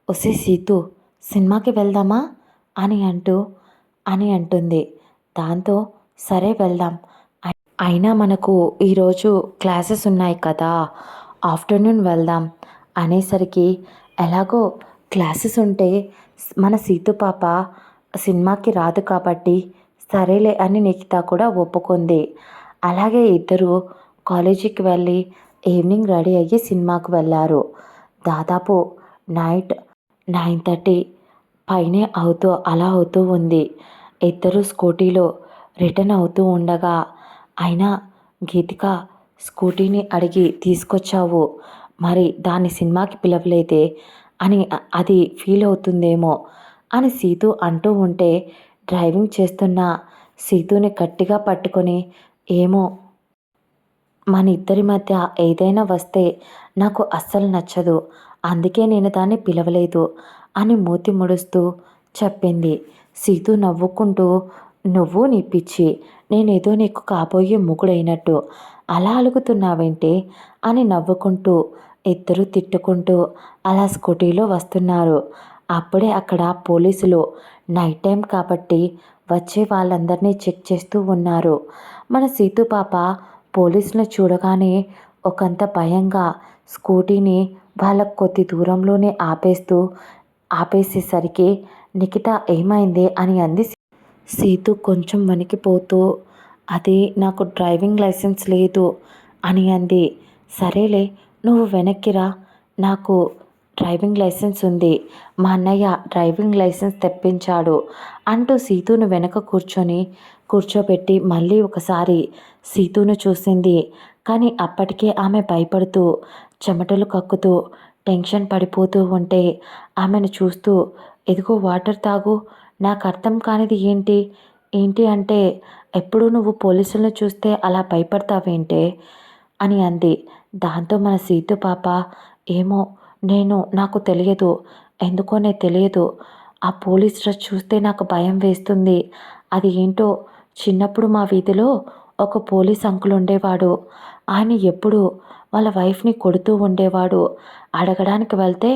ఒసే సీతు, సినిమాకి వెళ్దామా అని అంటుంది. దాంతో సరే వెళ్దాం, అయినా మనకు ఈరోజు క్లాసెస్ ఉన్నాయి కదా, ఆఫ్టర్నూన్ వెళ్దాం అనేసరికి ఎలాగో క్లాసెస్ ఉంటే మన సీతు పాప సినిమాకి రాదు కాబట్టి సరేలే అని నిఖిత కూడా ఒప్పుకుంది. అలాగే ఇద్దరు కాలేజీకి వెళ్ళి ఈవినింగ్ రెడీ అయ్యి సినిమాకు వెళ్ళారు. దాదాపు నైట్ 9:30 పైనే అవుతూ ఉంది. ఇద్దరు స్కూటీలో రిటర్న్ అవుతూ ఉండగా, అయినా గీతిక స్కూటీని అడిగి తీసుకొచ్చావు, మరి దాన్ని సినిమాకి పిలవలేదే అని అది ఫీల్ అవుతుందేమో అని సీతు అంటూ ఉంటే, డ్రైవింగ్ చేస్తున్న సీతుని గట్టిగా పట్టుకొని, ఏమో, మన ఇద్దరి మధ్య ఏదైనా వస్తే నాకు అస్సలు నచ్చదు, అందుకే నేను దాన్ని పిలవలేదు అని మూతి ముడుస్తూ చెప్పింది. సీతు నవ్వుకుంటూ, నువ్వు నీ పిచ్చి, నేనేదో నీకు కాబోయే మొగుడైనట్టు అలా అలుగుతున్నావేంటే అని నవ్వుకుంటూ ఇద్దరు తిట్టుకుంటూ అలా స్కూటీలో వస్తున్నారు. అప్పుడే అక్కడ పోలీసులు నైట్ టైం కాబట్టి వచ్చే వాళ్ళందరినీ చెక్ చేస్తూ ఉన్నారు. మన సీతు పాప పోలీసులను చూడగానే ఒకంత భయంగా స్కూటీని వాళ్ళ కొద్ది దూరంలోనే ఆపేసేసరికి నిఖిత ఏమైంది అని అంది. సీతు కొంచెం వణికిపోతూ, అది నాకు డ్రైవింగ్ లైసెన్స్ లేదు అని అంది. సరేలే, నువ్వు వెనక్కిరా, నాకు డ్రైవింగ్ లైసెన్స్ ఉంది, మా అన్నయ్య డ్రైవింగ్ లైసెన్స్ తెప్పించాడు అంటూ సీతును వెనక కూర్చోబెట్టి మళ్ళీ ఒకసారి సీతును చూసింది. కానీ అప్పటికే ఆమె భయపడుతూ చెమటలు కక్కుతూ టెన్షన్ పడిపోతూ ఉంటే ఆమెను చూస్తూ, ఇదిగో వాటర్ తాగు, నాకు అర్థం కానిది ఏంటి అంటే, ఎప్పుడు నువ్వు పోలీసులను చూస్తే అలా భయపడతావేంటే అని అంది. దాంతో మన సీతు పాప, ఏమో, నాకు తెలియదు, ఎందుకోనే తెలియదు, ఆ పోలీస్ డ్రెస్ చూస్తే నాకు భయం వేస్తుంది. అది ఏంటో, చిన్నప్పుడు మా వీధిలో ఒక పోలీస్ అంకుల్ ఉండేవాడు. ఆయన ఎప్పుడు వాళ్ళ వైఫ్ని కొడుతూ ఉండేవాడు. అడగడానికి వెళ్తే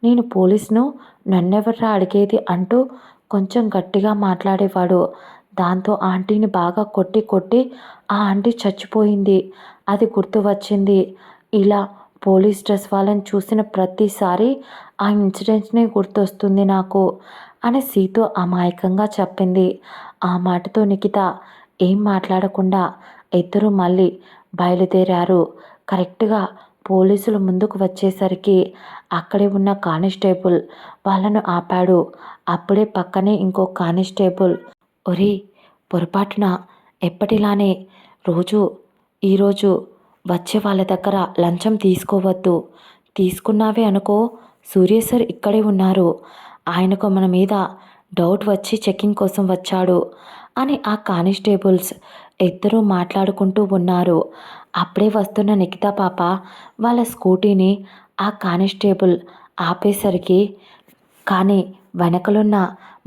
నేను పోలీసును, నన్నెవర్రా అడిగేది అంటూ కొంచెం గట్టిగా మాట్లాడేవాడు. దాంతో ఆంటీని బాగా కొట్టి ఆ ఆంటీ చచ్చిపోయింది. అది గుర్తు వచ్చింది. ఇలా పోలీస్ డ్రెస్ వాళ్ళని చూసిన ప్రతిసారి ఆ ఇన్సిడెంట్స్నే గుర్తొస్తుంది నాకు అని సీతు అమాయకంగా చెప్పింది. ఆ మాటతో నిఖిత ఏం మాట్లాడకుండా ఇద్దరు మళ్ళీ బయలుదేరారు. కరెక్ట్గా పోలీసులు ముందుకు వచ్చేసరికి అక్కడే ఉన్న కానిస్టేబుల్ వాళ్ళను ఆపాడు. అప్పుడే పక్కనే ఇంకో కానిస్టేబుల్, ఒరేయ్, పొరపాటున ఎప్పటిలానే ఈరోజు వచ్చే వాళ్ళ దగ్గర లంచం తీసుకోవద్దు, తీసుకున్నావే అనుకో, సూర్య సార్ ఇక్కడే ఉన్నారు, ఆయనకు మన మీద డౌట్ వచ్చి చెకింగ్ కోసం వచ్చాడు అని ఆ కానిస్టేబుల్స్ ఇద్దరూ మాట్లాడుకుంటూ ఉన్నారు. అప్పుడే వస్తున్న నిఖిత పాప వాళ్ళ స్కూటీని ఆ కానిస్టేబుల్ ఆపేసరికి, కానీ వెనకలున్న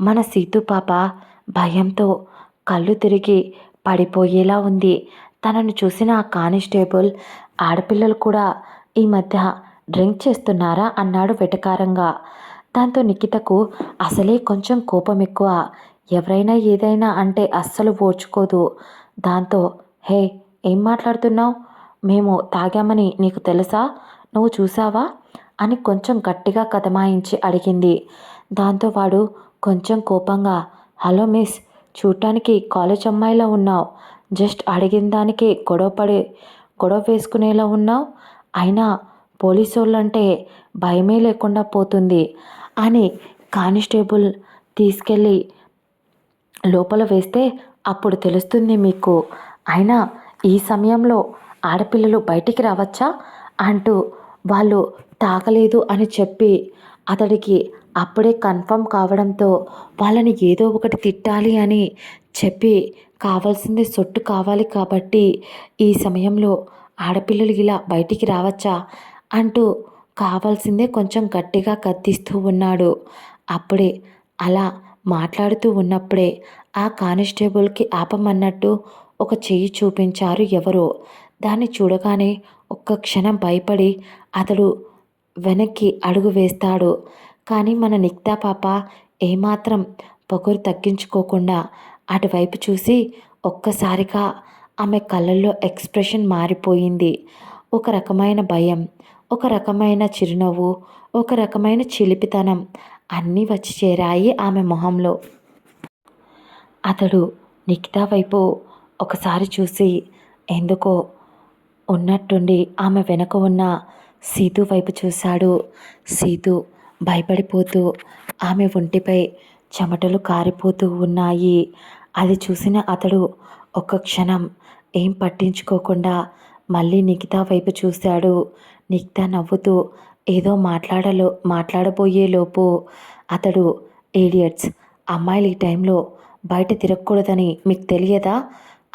మన సీతు పాప భయంతో కళ్ళు తిరిగి పడిపోయేలా ఉంది. తనను చూసిన ఆ కానిస్టేబుల్, ఆడపిల్లలు కూడా ఈ మధ్య డ్రింక్ చేస్తున్నారా అన్నాడు వెటకారంగా. దాంతో నిఖితకు అసలే కొంచెం కోపం ఎక్కువ. ఎవరైనా ఏదైనా అంటే అస్సలు ఓర్చుకోదు. దాంతో హే, ఏం మాట్లాడుతున్నావు? మేము తాగామని నీకు తెలుసా? నువ్వు చూసావా? అని కొంచెం గట్టిగా కదమాయించి అడిగింది. దాంతో వాడు కొంచెం కోపంగా, హలో మిస్, చూడటానికి కాలేజ్ అమ్మాయిలా ఉన్నావు. జస్ట్ అడిగిన దానికి గొడవ వేసుకునేలా ఉన్నావు. అయినా పోలీసోళ్ళంటే భయమే లేకుండా పోతుంది అని కానిస్టేబుల్ తీసుకెళ్ళి లోపల వేస్తే అప్పుడు తెలుస్తుంది మీకు. అయినా ఈ సమయంలో ఆడపిల్లలు బయటికి రావచ్చా అంటూ వాళ్ళు తాగలేదు అని చెప్పి అతడికి అప్పుడే కన్ఫర్మ్ కావడంతో వాళ్ళని ఏదో ఒకటి తిట్టాలి అని చెప్పి కావాల్సింది సొట్టు కావాలి కాబట్టి ఈ సమయంలో ఆడపిల్లలు ఇలా బయటికి రావచ్చా అంటూ కావాల్సిందే కొంచెం గట్టిగా కత్తిస్తూ ఉన్నాడు. అప్పుడే అలా మాట్లాడుతూ ఉన్నప్పుడే ఆ కానిస్టేబుల్కి ఆపమన్నట్టు ఒక చెయ్యి చూపించారు ఎవరో. దాన్ని చూడగానే ఒక్క క్షణం భయపడి అతడు వెనక్కి అడుగు వేస్తాడు. కానీ మన నిక్తా పాప ఏమాత్రం పొగరు తగ్గించుకోకుండా అటువైపు చూసి ఒక్కసారిగా ఆమె కళ్ళల్లో ఎక్స్ప్రెషన్ మారిపోయింది. ఒక రకమైన భయం, ఒక రకమైన చిరునవ్వు, ఒక రకమైన చిలిపితనం అన్నీ వచ్చి చేరాయి ఆమె మొహంలో. అతడు నిఖితా వైపు ఒకసారి చూసి ఎందుకో ఉన్నట్టుండి ఆమె వెనక ఉన్న సీతు వైపు చూశాడు. సీతు భయపడిపోతూ ఆమె ఒంటిపై చెమటలు కారిపోతూ ఉన్నాయి. అది చూసిన అతడు ఒక్క క్షణం ఏం పట్టించుకోకుండా మళ్ళీ నిఖితా వైపు చూశాడు. నిఖితా నవ్వుతూ ఏదో మాట్లాడబోయేలోపు అతడు, ఈడియట్స్, అమ్మాయిలు ఈ టైంలో బయట తిరగకూడదని మీకు తెలియదా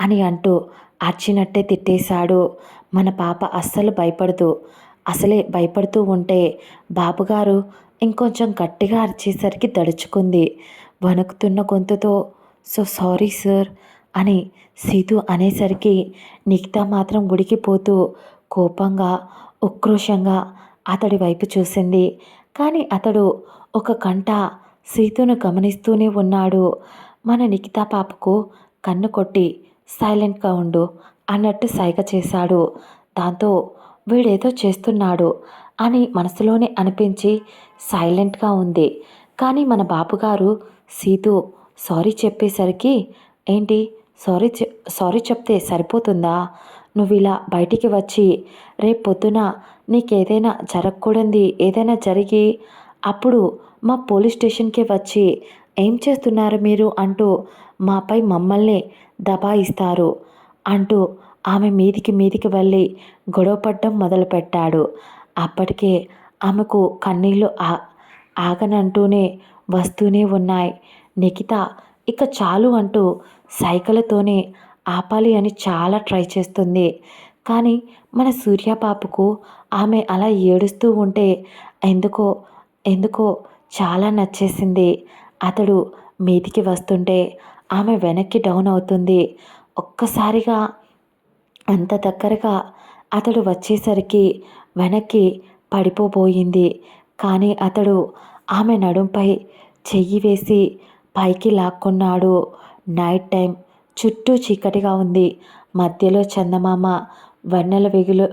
అని అంటూ అర్చినట్టే తిట్టేశాడు. మన పాప అస్సలు భయపడదు. అసలే భయపడుతూ ఉంటే బాబుగారు ఇంకొంచెం గట్టిగా అరిచేసరికి దడుచుకుంది. వణుకుతున్న గొంతుతో సారీ సార్ అని సీతు అనేసరికి నిఖితా మాత్రం ఉడికిపోతూ కోపంగా, ఉక్రోషంగా అతడి వైపు చూసింది. కానీ అతడు ఒక కంట సీతును గమనిస్తూనే ఉన్నాడు. మన నిఖితా పాపకు కన్ను కొట్టి సైలెంట్గా ఉండు అన్నట్టు సైగ చేశాడు. దాంతో వీడేదో చేస్తున్నాడు అని మనసులోనే అనిపించి సైలెంట్గా ఉంది. కానీ మన బాబుగారు సీతు సారీ చెప్పేసరికి ఏంటి సారీ చెప్తే సరిపోతుందా? నువ్వు ఇలా బయటికి వచ్చి రేపు పొద్దున నీకేదైనా జరగకూడదు ఏదైనా జరిగి అప్పుడు మా పోలీస్ స్టేషన్కి వచ్చి ఏం చేస్తున్నారు మీరు అంటూ మాపై మమ్మల్ని దబాయిస్తారు అంటూ ఆమె మీదికి వెళ్ళి గొడవపడడం మొదలుపెట్టాడు. అప్పటికే ఆమెకు కన్నీళ్ళు ఆగనంటూనే వస్తూనే ఉన్నాయి. నిఖిత ఇక చాలు అంటూ సైకిలతోనే ఆపాలి అని చాలా ట్రై చేస్తుంది. కానీ మన సూర్యపాపకు ఆమె అలా ఏడుస్తూ ఉంటే ఎందుకో ఎందుకో చాలా నచ్చేసింది. అతడు మీదికి వస్తుంటే ఆమె వెనక్కి డౌన్ అవుతుంది. ఒక్కసారిగా అంత దగ్గరగా అతడు వచ్చేసరికి వెనక్కి పడిపోబోయింది. కానీ అతడు ఆమె నడుంపై చెయ్యి వేసి పైకి లాక్కున్నాడు. నైట్ టైం, చుట్టూ చీకటిగా ఉంది. మధ్యలో చందమామ వెన్నెల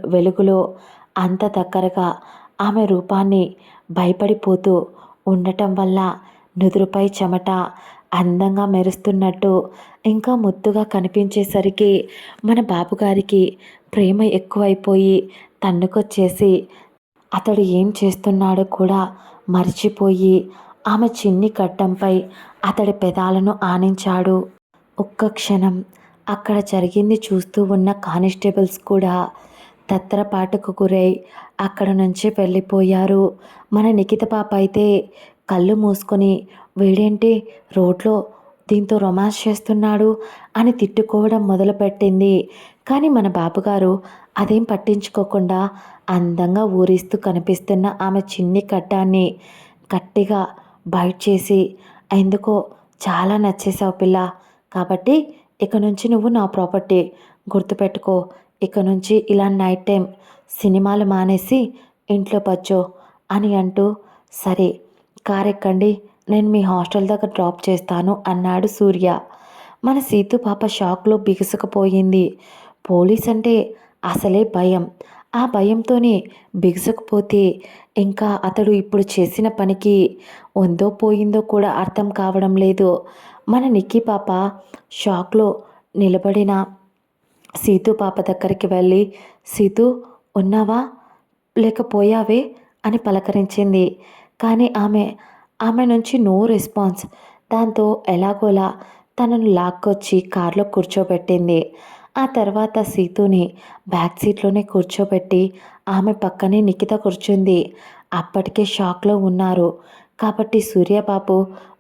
వెలుగులో అంత దగ్గరగా ఆమె రూపాన్ని భయపడిపోతూ ఉండటం వల్ల నుదురుపై చెమట అందంగా మెరుస్తున్నట్టు ఇంకా ముద్దుగా కనిపించేసరికి మన బాబుగారికి ప్రేమ ఎక్కువైపోయి తన్నుకొచ్చేసి అతడు ఏం చేస్తున్నాడో కూడా మర్చిపోయి ఆమె చిన్ని గడ్డంపై అతడి పెదాలను ఆనించాడు. ఒక్క క్షణం అక్కడ జరిగింది చూస్తూ ఉన్న కానిస్టేబుల్స్ కూడా తత్తరపాటుకు గురై అక్కడ నుంచి వెళ్ళిపోయారు. మన నిఖిత పాప అయితే కళ్ళు మూసుకొని వీడేంటి రోడ్లో దీంతో రొమాన్స్ చేస్తున్నాడు అని తిట్టుకోవడం మొదలుపెట్టింది. కానీ మన బాబుగారు అదేం పట్టించుకోకుండా అందంగా ఊరిస్తూ కనిపిస్తున్న ఆమె చిన్ని కట్టాన్ని గట్టిగా బైట్ చేసి ఎందుకో చాలా నచ్చేసావు పిల్ల, కాబట్టి ఇక నుంచి నువ్వు నా ప్రాపర్టీ. గుర్తుపెట్టుకో. ఇక నుంచి ఇలా నైట్ టైం సినిమాలు మానేసి ఇంట్లో పచ్చో అని అంటూ, సరే కార్ ఎక్కండి, నేను మీ హాస్టల్ దగ్గర డ్రాప్ చేస్తాను అన్నాడు సూర్య. మన సీతు పాప షాక్లో బిగుసుకుపోయింది. పోలీస్ అంటే అసలే భయం. ఆ భయంతోనే బిగుసుకుపోతే ఇంకా అతడు ఇప్పుడు చేసిన పనికి ఉందో పోయిందో కూడా అర్థం కావడం లేదు. మన నిక్కీ పాప షాక్లో నిలబడిన సీతు పాప దగ్గరికి వెళ్ళి, సీతు ఉన్నావా లేకపోయావే అని పలకరించింది. కానీ ఆమె నుంచి నో రెస్పాన్స్. దాంతో ఎలాగోలా తనను లాక్కొచ్చి కారులో కూర్చోబెట్టింది. ఆ తర్వాత సీతుని బ్యాక్ సీట్లోనే కూర్చోబెట్టి ఆమె పక్కనే నిఖిత కూర్చుంది. అప్పటికే షాక్లో ఉన్నారు కాబట్టి సూర్యబాబు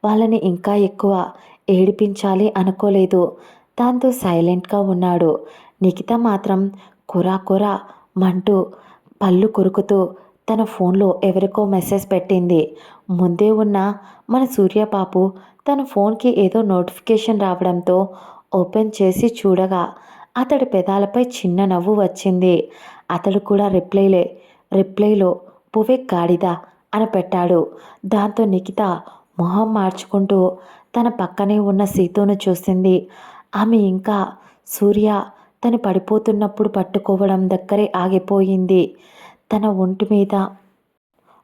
వాళ్ళని ఇంకా ఎక్కువ ఏడిపించాలి అనుకోలేదు. దాంతో సైలెంట్గా ఉన్నాడు. నిఖిత మాత్రం కురా మంటూ పళ్ళు కొరుకుతూ తన ఫోన్లో ఎవరికో మెసేజ్ పెట్టింది. ముందే ఉన్న మన సూర్యబాబు తన ఫోన్కి ఏదో నోటిఫికేషన్ రావడంతో ఓపెన్ చేసి చూడగా అతడి పెదాలపై చిన్న నవ్వు వచ్చింది. అతడు కూడా రిప్లైలో పువ్వే గాడిద అని పెట్టాడు. దాంతో నిఖిత మొహం మార్చుకుంటూ తన పక్కనే ఉన్న సీతును చూసింది. ఆమె ఇంకా సూర్య తను పడిపోతున్నప్పుడు పట్టుకోవడం దగ్గరే ఆగిపోయింది. తన ఒంటి మీద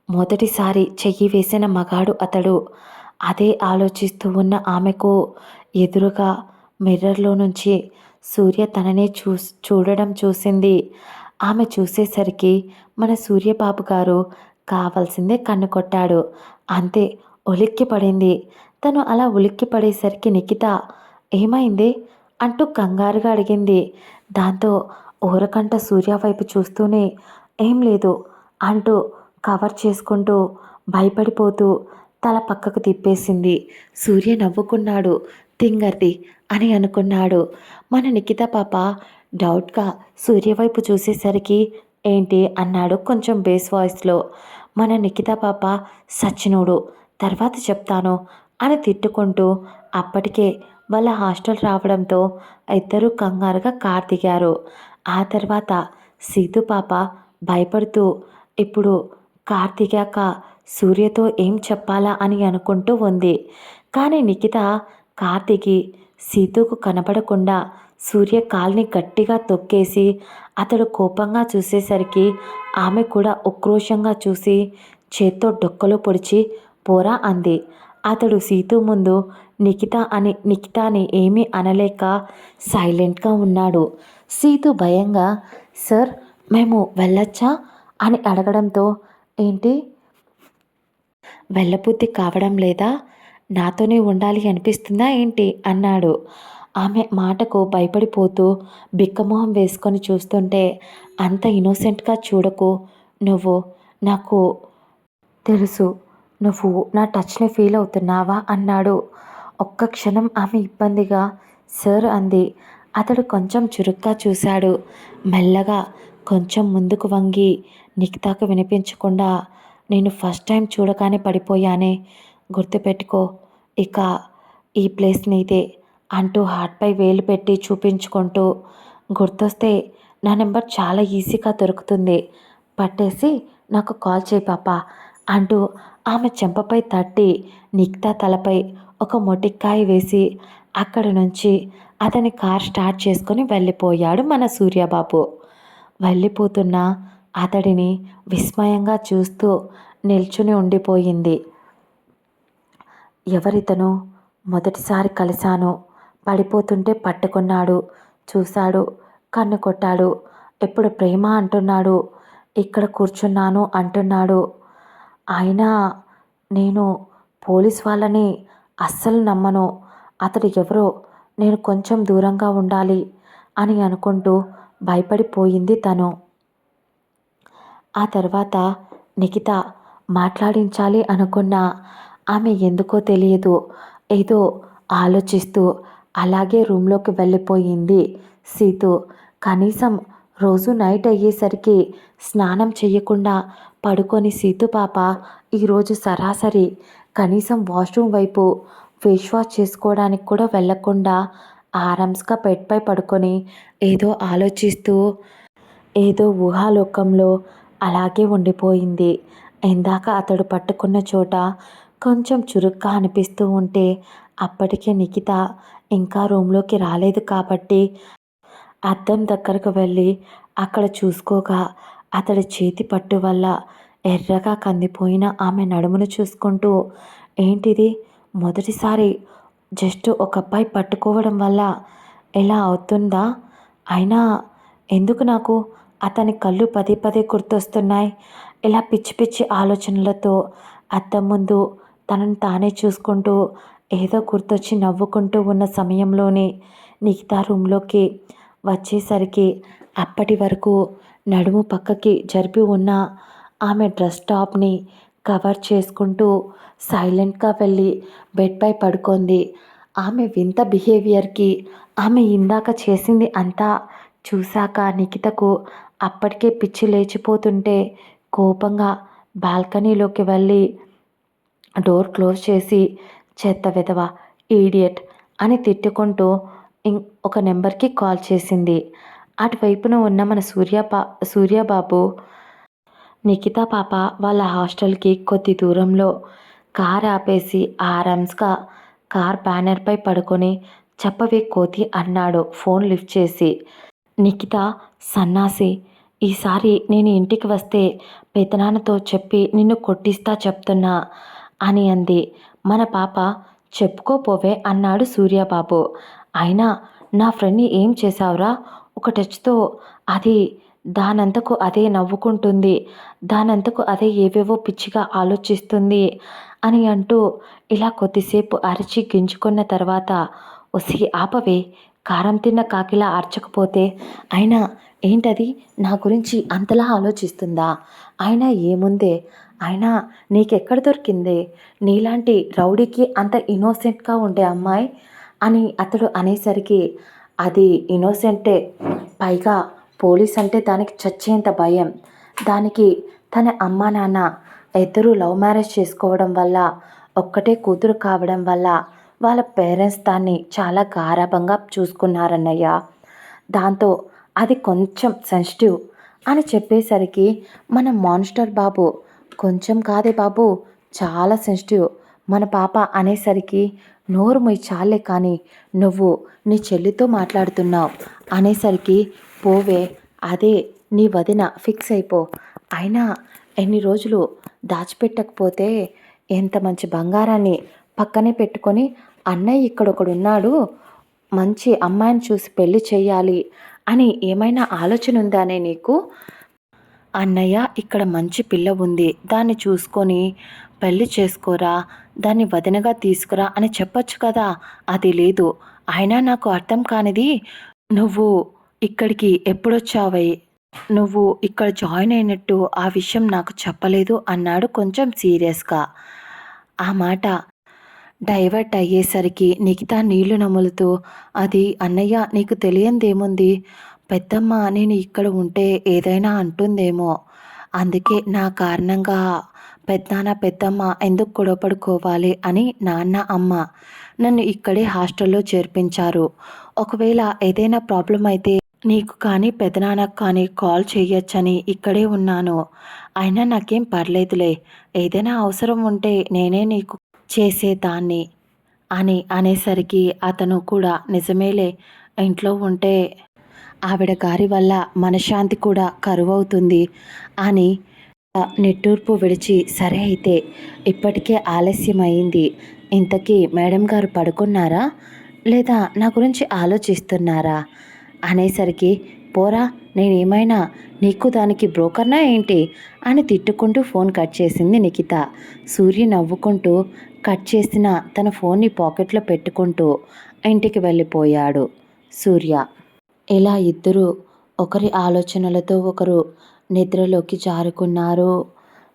మొదటిసారి చెయ్యి వేసిన మగాడు అతడు. అదే ఆలోచిస్తూ ఉన్న ఆమెకు ఎదురుగా మిర్రర్లో నుంచి సూర్య తననే చూడడం చూసింది. ఆమె చూసేసరికి మన సూర్యబాబు గారు కావాల్సిందే కన్ను కొట్టాడు. అంతే, ఉలిక్కి పడింది. తను అలా ఉలిక్కి పడేసరికి నిఖిత ఏమైంది అంటూ కంగారుగా అడిగింది. దాంతో ఊరకంట సూర్య వైపు చూస్తూనే ఏం లేదు అంటూ కవర్ చేసుకుంటూ భయపడిపోతూ తల పక్కకు తిప్పేసింది. సూర్య నవ్వుకున్నాడు. తింగర్ది అని అనుకున్నాడు. మన నిఖిత పాప డౌట్గా సూర్య వైపు చూసేసరికి ఏంటి అన్నాడు కొంచెం బేస్ వాయిస్లో. మన నిఖిత పాప సచ్చినోడు, తర్వాత చెప్తాను అని తిట్టుకుంటూ అప్పటికే వాళ్ళ హాస్టల్ రావడంతో ఇద్దరూ కంగారుగా కార్ దిగారు. ఆ తర్వాత సీతు పాప భయపడుతూ ఇప్పుడు కార్ దిగాక సూర్యతో ఏం చెప్పాలా అని అనుకుంటూ ఉంది. కానీ నిఖిత కార్ దిగి సీతుకు కనపడకుండా సూర్య కాల్ని గట్టిగా తొక్కేసి అతడు కోపంగా చూసేసరికి ఆమె కూడా ఉక్రోషంగా చూసి చేత్తో డొక్కలో పొడిచి పోరా అంది. అతడు సీతు ముందు నిఖితాని ఏమీ అనలేక సైలెంట్గా ఉన్నాడు. సీతు భయంగా సార్ మేము వెళ్ళొచ్చా అని అడగడంతో ఏంటి వెళ్ళబుద్ధి కావడం లేదా, నాతోనే ఉండాలి అనిపిస్తుందా ఏంటి అన్నాడు. ఆమె మాటకు భయపడిపోతూ బిక్కమొహం వేసుకొని చూస్తుంటే అంత ఇన్నోసెంట్గా చూడకు, నువ్వు నాకు తెలుసు, నువ్వు నా టచ్ని ఫీల్ అవుతున్నావా అన్నాడు. ఒక్క క్షణం ఆమె ఇబ్బందిగా సార్ అంది. అతడు కొంచెం చురుగ్గా చూశాడు. మెల్లగా కొంచెం ముందుకు వంగి నిఖితాకు వినిపించకుండా నేను ఫస్ట్ టైం చూడగానే పడిపోయానే, గుర్తుపెట్టుకో, ఇక ఈ ప్లేస్ నీదే అంటూ హార్ట్పై వేలు పెట్టి చూపించుకుంటూ గుర్తొస్తే నా నెంబర్ చాలా ఈజీగా దొరుకుతుంది, పట్టేసి నాకు కాల్ చేయి పాప అంటూ ఆమె చెంపపై తట్టి నిఖితా తలపై ఒక మొటిక్కాయ వేసి అక్కడి నుంచి అతని కార్ స్టార్ట్ చేసుకొని వెళ్ళిపోయాడు మన సూర్యబాబు. వెళ్ళిపోతున్న అతడిని విస్మయంగా చూస్తూ నిల్చుని ఉండిపోయింది. ఎవరితను, మొదటిసారి కలిశాను, పడిపోతుంటే పట్టుకున్నాడు, చూశాడు, కన్ను కొట్టాడు, ఇప్పుడు ప్రేమ అంటున్నాడు, ఇక్కడ కూర్చున్నాను అంటున్నాడు. అయినా నేను పోలీస్ వాళ్ళని అస్సలు నమ్మను, అతడు ఎవరో, నేను కొంచెం దూరంగా ఉండాలి అని అనుకుంటూ భయపడిపోయింది తను. ఆ తర్వాత నిఖిత మాట్లాడించాలి అనుకున్న ఆమె ఎందుకో తెలియదు ఏదో ఆలోచిస్తూ అలాగే రూమ్లోకి వెళ్ళిపోయింది సీతు. కనీసం రోజు నైట్ అయ్యేసరికి స్నానం చేయకుండా పడుకొని సీతు పాప ఈరోజు సరాసరి కనీసం వాష్రూమ్ వైపు ఫేస్ వాష్ చేసుకోవడానికి కూడా వెళ్ళకుండా ఆరామ్స్గా బెడ్పై పడుకొని ఏదో ఆలోచిస్తూ ఏదో ఊహాలోకంలో అలాగే ఉండిపోయింది. ఇందాక అతడు పట్టుకున్న చోట కొంచెం చురుగ్గా అనిపిస్తూ ఉంటే అప్పటికే నిఖిత ఇంకా రూమ్లోకి రాలేదు కాబట్టి అద్దం దగ్గరకు వెళ్ళి అక్కడ చూసుకోగా అతడి చేతి పట్టు వల్ల ఎర్రగా కందిపోయిన ఆమె నడుమును చూసుకుంటూ, ఏంటిది మొదటిసారి జస్ట్ ఒక అబ్బాయి పట్టుకోవడం వల్ల ఇలా అవుతుందా? అయినా ఎందుకు నాకు అతని కళ్ళు పదే పదే గుర్తొస్తున్నాయి. ఇలా పిచ్చి పిచ్చి ఆలోచనలతో అద్దం ముందు తనను తానే చూసుకుంటూ ఏదో గుర్తొచ్చి నవ్వుకుంటూ ఉన్న సమయంలోనే నిఖితా రూమ్లోకి వచ్చేసరికి అప్పటి వరకు నడుము పక్కకి జరిపి ఉన్న ఆమె డ్రెస్ టాప్ని కవర్ చేసుకుంటూ సైలెంట్గా వెళ్ళి బెడ్పై పడుకుంది. ఆమె వింత బిహేవియర్కి ఆమె ఇందాక చేసింది అంతా చూశాక నిఖితకు అప్పటికే పిచ్చి లేచిపోతుంటే కోపంగా బాల్కనీలోకి వెళ్ళి డోర్ క్లోజ్ చేసి చెత్త వెధవ, ఈడియట్ అని తిట్టుకుంటూ ఒక నెంబర్కి కాల్ చేసింది. అటువైపున ఉన్న మన సూర్యబాబు నిఖిత పాప వాళ్ళ హాస్టల్కి కొద్ది దూరంలో కార్ ఆపేసి ఆరామ్స్గా కార్ బ్యానర్పై పడుకొని చెప్పవే కోతి అన్నాడు ఫోన్ లిఫ్ట్ చేసి. నిఖిత, సన్నాసి, ఈసారి నేను ఇంటికి వస్తే పెదనాన్నతో చెప్పి నిన్ను కొట్టిస్తా చెప్తున్నా అని అంది. మన పాప చెప్పుకోపోవే అన్నాడు సూర్యబాబు. అయినా నా ఫ్రెండ్ని ఏం చేశావురా? ఒక టచ్తో అది దానంతకు అదే నవ్వుకుంటుంది, దానంతకు అదే ఏవేవో పిచ్చిగా ఆలోచిస్తుంది అని అంటూ ఇలా కొద్దిసేపు అరిచి గింజుకున్న తర్వాత, ఒసి ఆపవే, కారం తిన్న కాకిలా అరచకపోతే. అయినా ఏంటది నా గురించి అంతలా ఆలోచిస్తుందా? అయినా ఏముందే, అయినా నీకెక్కడ దొరికిందే నీలాంటి రౌడీకి అంత ఇన్నోసెంట్గా ఉండే అమ్మాయి అని అతడు అనేసరికి, అది ఇన్నోసెంటే, పైగా పోలీస్ అంటే దానికి చచ్చేంత భయం. దానికి తన అమ్మా నాన్న ఇద్దరూ లవ్ మ్యారేజ్ చేసుకోవడం వల్ల, ఒక్కటే కూతురు కావడం వల్ల వాళ్ళ పేరెంట్స్ దాన్ని చాలా గారాబంగా చూసుకున్నారన్నయ్య. దాంతో అది కొంచెం సెన్సిటివ్ అని చెప్పేసరికి మన మాన్స్టర్ బాబు, కొంచెం కాదే బాబు, చాలా సెన్సిటివ్ మన పాప అనేసరికి, నోరు మొయ్ చాలే కానీ నువ్వు నీ చెల్లితో మాట్లాడుతున్నావు అనేసరికి, పోవే, అదే నీ వదిన ఫిక్స్ అయిపో. అయినా ఎన్ని రోజులు దాచిపెట్టకపోతే ఎంత మంచి బంగారాన్ని పక్కనే పెట్టుకొని అన్నయ్య ఇక్కడొకడున్నాడు, మంచి అమ్మాయిని చూసి పెళ్లి చెయ్యాలి అని ఏమైనా ఆలోచన ఉందానే నీకు? అన్నయ్య ఇక్కడ మంచి పిల్ల ఉంది, దాన్ని చూసుకొని పెళ్లి చేసుకోరా, దాన్ని వదినగా తీసుకురా అని చెప్పొచ్చు కదా. అది లేదు. అయినా నాకు అర్థం కానిది, నువ్వు ఇక్కడికి ఎప్పుడొచ్చావే, నువ్వు ఇక్కడ జాయిన్ అయినట్టు ఆ విషయం నాకు చెప్పలేదు అన్నాడు కొంచెం సీరియస్గా. ఆ మాట డైవర్ట్ అయ్యేసరికి నిఖిత నీళ్లు నములుతూ, అది అన్నయ్య నీకు తెలియందేముంది, పెద్దమ్మ నేను ఇక్కడ ఉంటే ఏదైనా అంటుందేమో, అందుకే నా కారణంగా పెద్దనాన్న పెద్దమ్మ ఎందుకు గొడవపడుకోవాలి అని నాన్న అమ్మ నన్ను ఇక్కడే హాస్టల్లో చేర్పించారు. ఒకవేళ ఏదైనా ప్రాబ్లం అయితే నీకు కానీ పెదనాన్నకు కానీ కాల్ చేయొచ్చని ఇక్కడే ఉన్నాను. అయినా నాకేం పర్లేదులే, ఏదైనా అవసరం ఉంటే నేనే నీకు చేసేదాన్ని అని అనేసరికి అతను కూడా, నిజమేలే, ఇంట్లో ఉంటే ఆవిడ గారి వల్ల మనశ్శాంతి కూడా కరువవుతుంది అని నిట్టూర్పు విడిచి, సరే అయితే ఇప్పటికే ఆలస్యమైంది, ఇంతకీ మేడం గారు పడుకున్నారా లేదా నా గురించి ఆలోచిస్తున్నారా అనేసరికి, పోరా, నేనేమైనా నీకు దానికి బ్రోకర్నా ఏంటి అని తిట్టుకుంటూ ఫోన్ కట్ చేసింది నిఖిత. సూర్య నవ్వుకుంటూ కట్ చేసిన తన ఫోన్ని పాకెట్లో పెట్టుకుంటూ ఇంటికి వెళ్ళిపోయాడు సూర్య. ఇలా ఇద్దరు ఒకరి ఆలోచనలతో ఒకరు నిద్రలోకి జారుకున్నారు.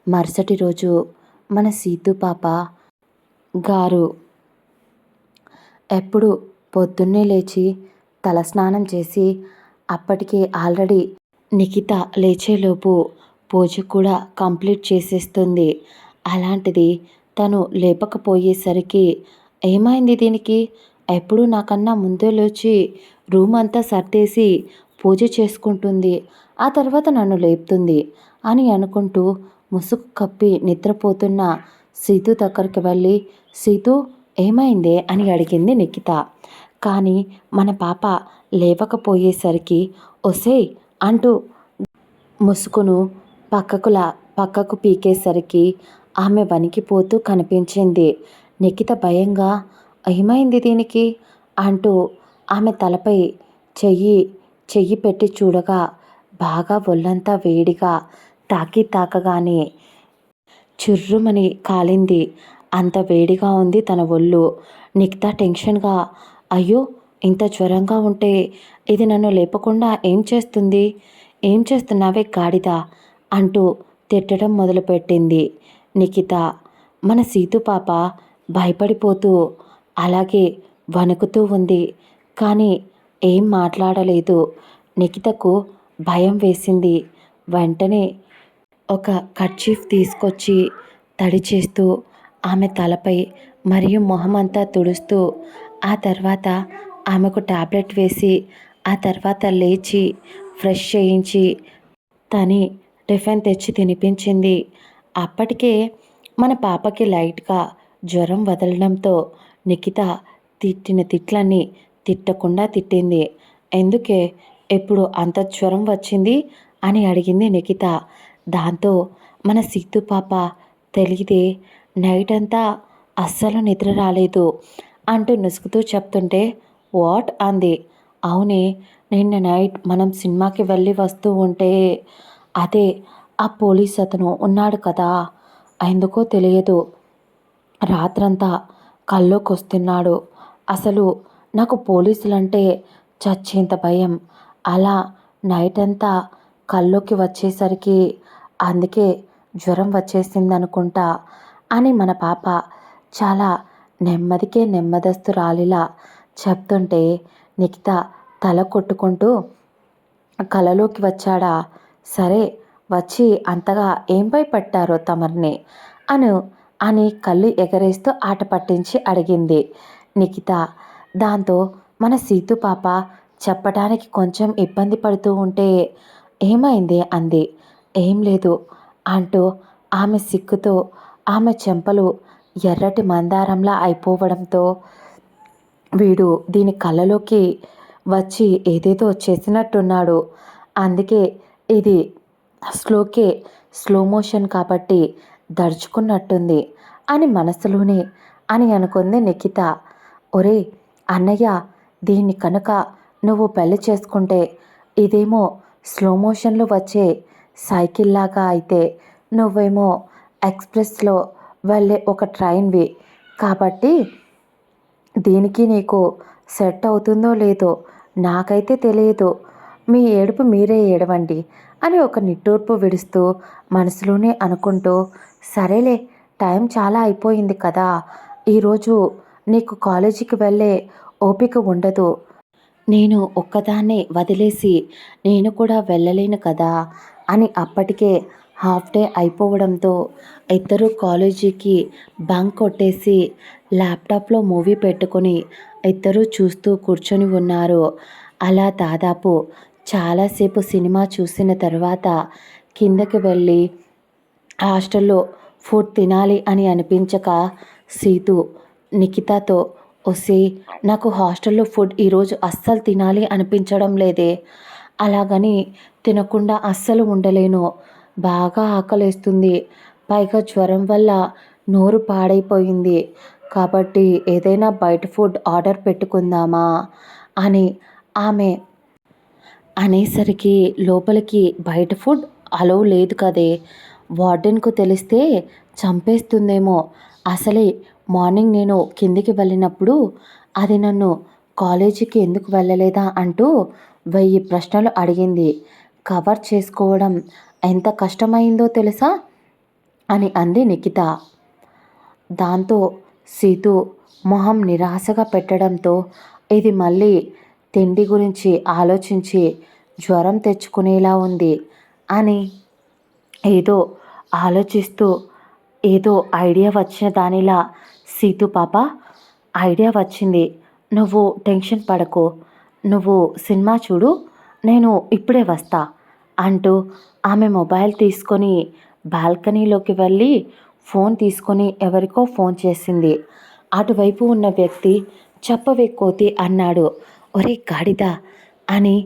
మరుసటి రోజు మన సీతు పాప గారు ఎప్పుడు పొద్దున్నే లేచి తలస్నానం చేసి అప్పటికే ఆల్రెడీ నిఖిత లేచేలోపు పూజ కూడా కంప్లీట్ చేసేస్తుంది. అలాంటిది తను లేపకపోయేసరికి ఏమైంది దీనికి? ఎప్పుడు నాకన్నా ముందే లేచి రూమ్ అంతా సర్దేసి పూజ చేసుకుంటుంది. ఆ తర్వాత నన్ను లేపుతుంది అని అనుకుంటూ ముసుగు కప్పి నిద్రపోతున్న సీతు దగ్గరికి వెళ్ళి, సీతూ ఏమైందే అని అడిగింది నిఖిత. కానీ మన పాప లేవకపోయేసరికి ఒసేయ్ అంటూ ముసుగును పక్కకు పీకేసరికి ఆమె వణికిపోతూ కనిపించింది. నిఖిత భయంగా ఏమైంది దీనికి అంటూ ఆమె తలపై చెయ్యి చెయ్యి పెట్టి చూడగా బాగా ఒళ్ళంతా వేడిగా తాకగానే చుర్రుమని కాలింది. అంత వేడిగా ఉంది తన ఒళ్ళు. నిఖిత టెన్షన్గా, అయ్యో ఇంత జ్వరంగా ఉంటే ఇది నన్ను లేపకుండా ఏం చేస్తుంది? ఏం చేస్తున్నావే గాడిద అంటూ తిట్టడం మొదలుపెట్టింది నిఖిత. మన సీతు పాప భయపడిపోతూ అలాగే వణుకుతూ ఉంది. కానీ ఏం మాట్లాడలేదు. నిఖితకు భయం వేసింది. వెంటనే ఒక కర్చీఫ్ తీసుకొచ్చి తడి చేస్తూ ఆమె తలపై మరియు మొహమంతా తుడుస్తూ ఆ తర్వాత ఆమెకు టాబ్లెట్ వేసి ఆ తర్వాత లేచి ఫ్రెష్ చేయించి తని టిఫిన్ తెచ్చి తినిపించింది. అప్పటికే మన పాపకి లైట్గా జ్వరం వదలడంతో నిఖిత తిట్టిన తిట్లన్నీ తిట్టకుండా తిట్టింది. ఎందుకే ఎప్పుడు అంత జ్వరం వచ్చింది అని అడిగింది నిఖిత. దాంతో మన సీతు పాప తెలియదే నైట్ అంతా అస్సలు నిద్ర రాలేదు అంటూ నుసుగుతూ చెప్తుంటే వాట్ అంది. అవునే నిన్న నైట్ మనం సినిమాకి వెళ్ళి వస్తూ ఉంటే అదే ఆ పోలీస్ అతను ఉన్నాడు కదా, ఎందుకో తెలియదు రాత్రంతా కల్లోకొస్తున్నాడు. అసలు నాకు పోలీసులంటే చచ్చేంత భయం. అలా నైట్ అంతా కల్లోకి వచ్చేసరికి అందుకే జ్వరం వచ్చేసిందనుకుంటా అని మన పాప చాలా నెమ్మదస్తురాలిలా చెప్తుంటే నిఖిత తల కొట్టుకుంటూ, కలలోకి వచ్చాడా? సరే వచ్చి అంతగా ఏం భయపెట్టారో తమర్ని అని కళ్ళు ఎగరేస్తూ ఆట పట్టించి అడిగింది నిఖిత. దాంతో మన సీతు పాప చెప్పడానికి కొంచెం ఇబ్బంది పడుతూ ఉంటే ఏమైంది అంది. ఏం లేదు అంటూ ఆమె సిగ్గుతో ఆమె చెంపలు ఎర్రటి మందారంలా అయిపోవడంతో వీడు దీని కళ్ళలోకి వచ్చి ఏదేదో చేసినట్టున్నాడు. అందుకే ఇది స్లో మోషన్ కాబట్టి దడుచుకున్నట్టుంది అని మనసులోనే అనుకుంది నిఖిత. ఒరే అన్నయ్య, దీన్ని కనుక నువ్వు పెళ్లి చేసుకుంటే ఇదేమో స్లో మోషన్లో వచ్చే సైకిల్లాగా అయితే నువ్వేమో ఎక్స్ప్రెస్లో వెళ్ళే ఒక ట్రైన్వి కాబట్టి దీనికి నీకు సెట్ అవుతుందో లేదో నాకైతే తెలియదు. మీ ఏడుపు మీరే ఏడవండి అని ఒక నిట్టూర్పు విడుస్తూ మనసులోనే అనుకుంటూ, సరేలే టైం చాలా అయిపోయింది కదా, ఈరోజు నీకు కాలేజీకి వెళ్ళే ఓపిక ఉండదు. నేను ఒక్కదాన్నే వదిలేసి నేను కూడా వెళ్ళలేను కదా అని అప్పటికే హాఫ్ డే అయిపోవడంతో ఇద్దరూ కాలేజీకి బంక్ కొట్టేసి ల్యాప్టాప్లో మూవీ పెట్టుకొని ఇద్దరూ చూస్తూ కూర్చొని ఉన్నారు. అలా దాదాపు చాలాసేపు సినిమా చూసిన తర్వాత కిందకి వెళ్ళి హాస్టల్లో ఫుడ్ తినాలి అని అనిపించక సీతు నిఖితతో, ఒసే నాకు హాస్టల్లో ఫుడ్ ఈరోజు అస్సలు తినాలి అనిపించడం లేదే, అలాగని తినకుండా అస్సలు ఉండలేను, బాగా ఆకలేస్తుంది, పైగా జ్వరం వల్ల నోరు పాడైపోయింది కాబట్టి ఏదైనా బయట ఫుడ్ ఆర్డర్ పెట్టుకుందామా అని ఆమె అనేసరికి లోపలికి బయట ఫుడ్ అలో లేదు కదే, వార్డెన్కు తెలిస్తే చంపేస్తుందేమో, అసలే మార్నింగ్ నేను కిందికి వెళ్ళినప్పుడు అది నన్ను కాలేజీకి ఎందుకు వెళ్ళలేదా అంటూ 1000 ప్రశ్నలు అడిగింది. కవర్ చేసుకోవడం ఎంత కష్టమైందో తెలుసా అని అంది నిఖిత. దాంతో సీతు మొహం నిరాశగా పెట్టడంతో ఇది మళ్ళీ తిండి గురించి ఆలోచించి జ్వరం తెచ్చుకునేలా ఉంది అని ఏదో ఆలోచిస్తూ ఏదో ఐడియా వచ్చిన దానిలా, సీతు పాప ఐడియా వచ్చింది. నువ్వు టెన్షన్ పడకు. నువ్వు సినిమా చూడు. నేను ఇప్పుడే వస్తా అంటూ ఆమె మొబైల్ తీసుకొని బాల్కనీలోకి వెళ్ళి ఫోన్ తీసుకొని ఎవరికో ఫోన్ చేసింది. అటువైపు ఉన్న వ్యక్తి చెప్పవే కోతి అన్నాడు. ఒరే గాడిద అని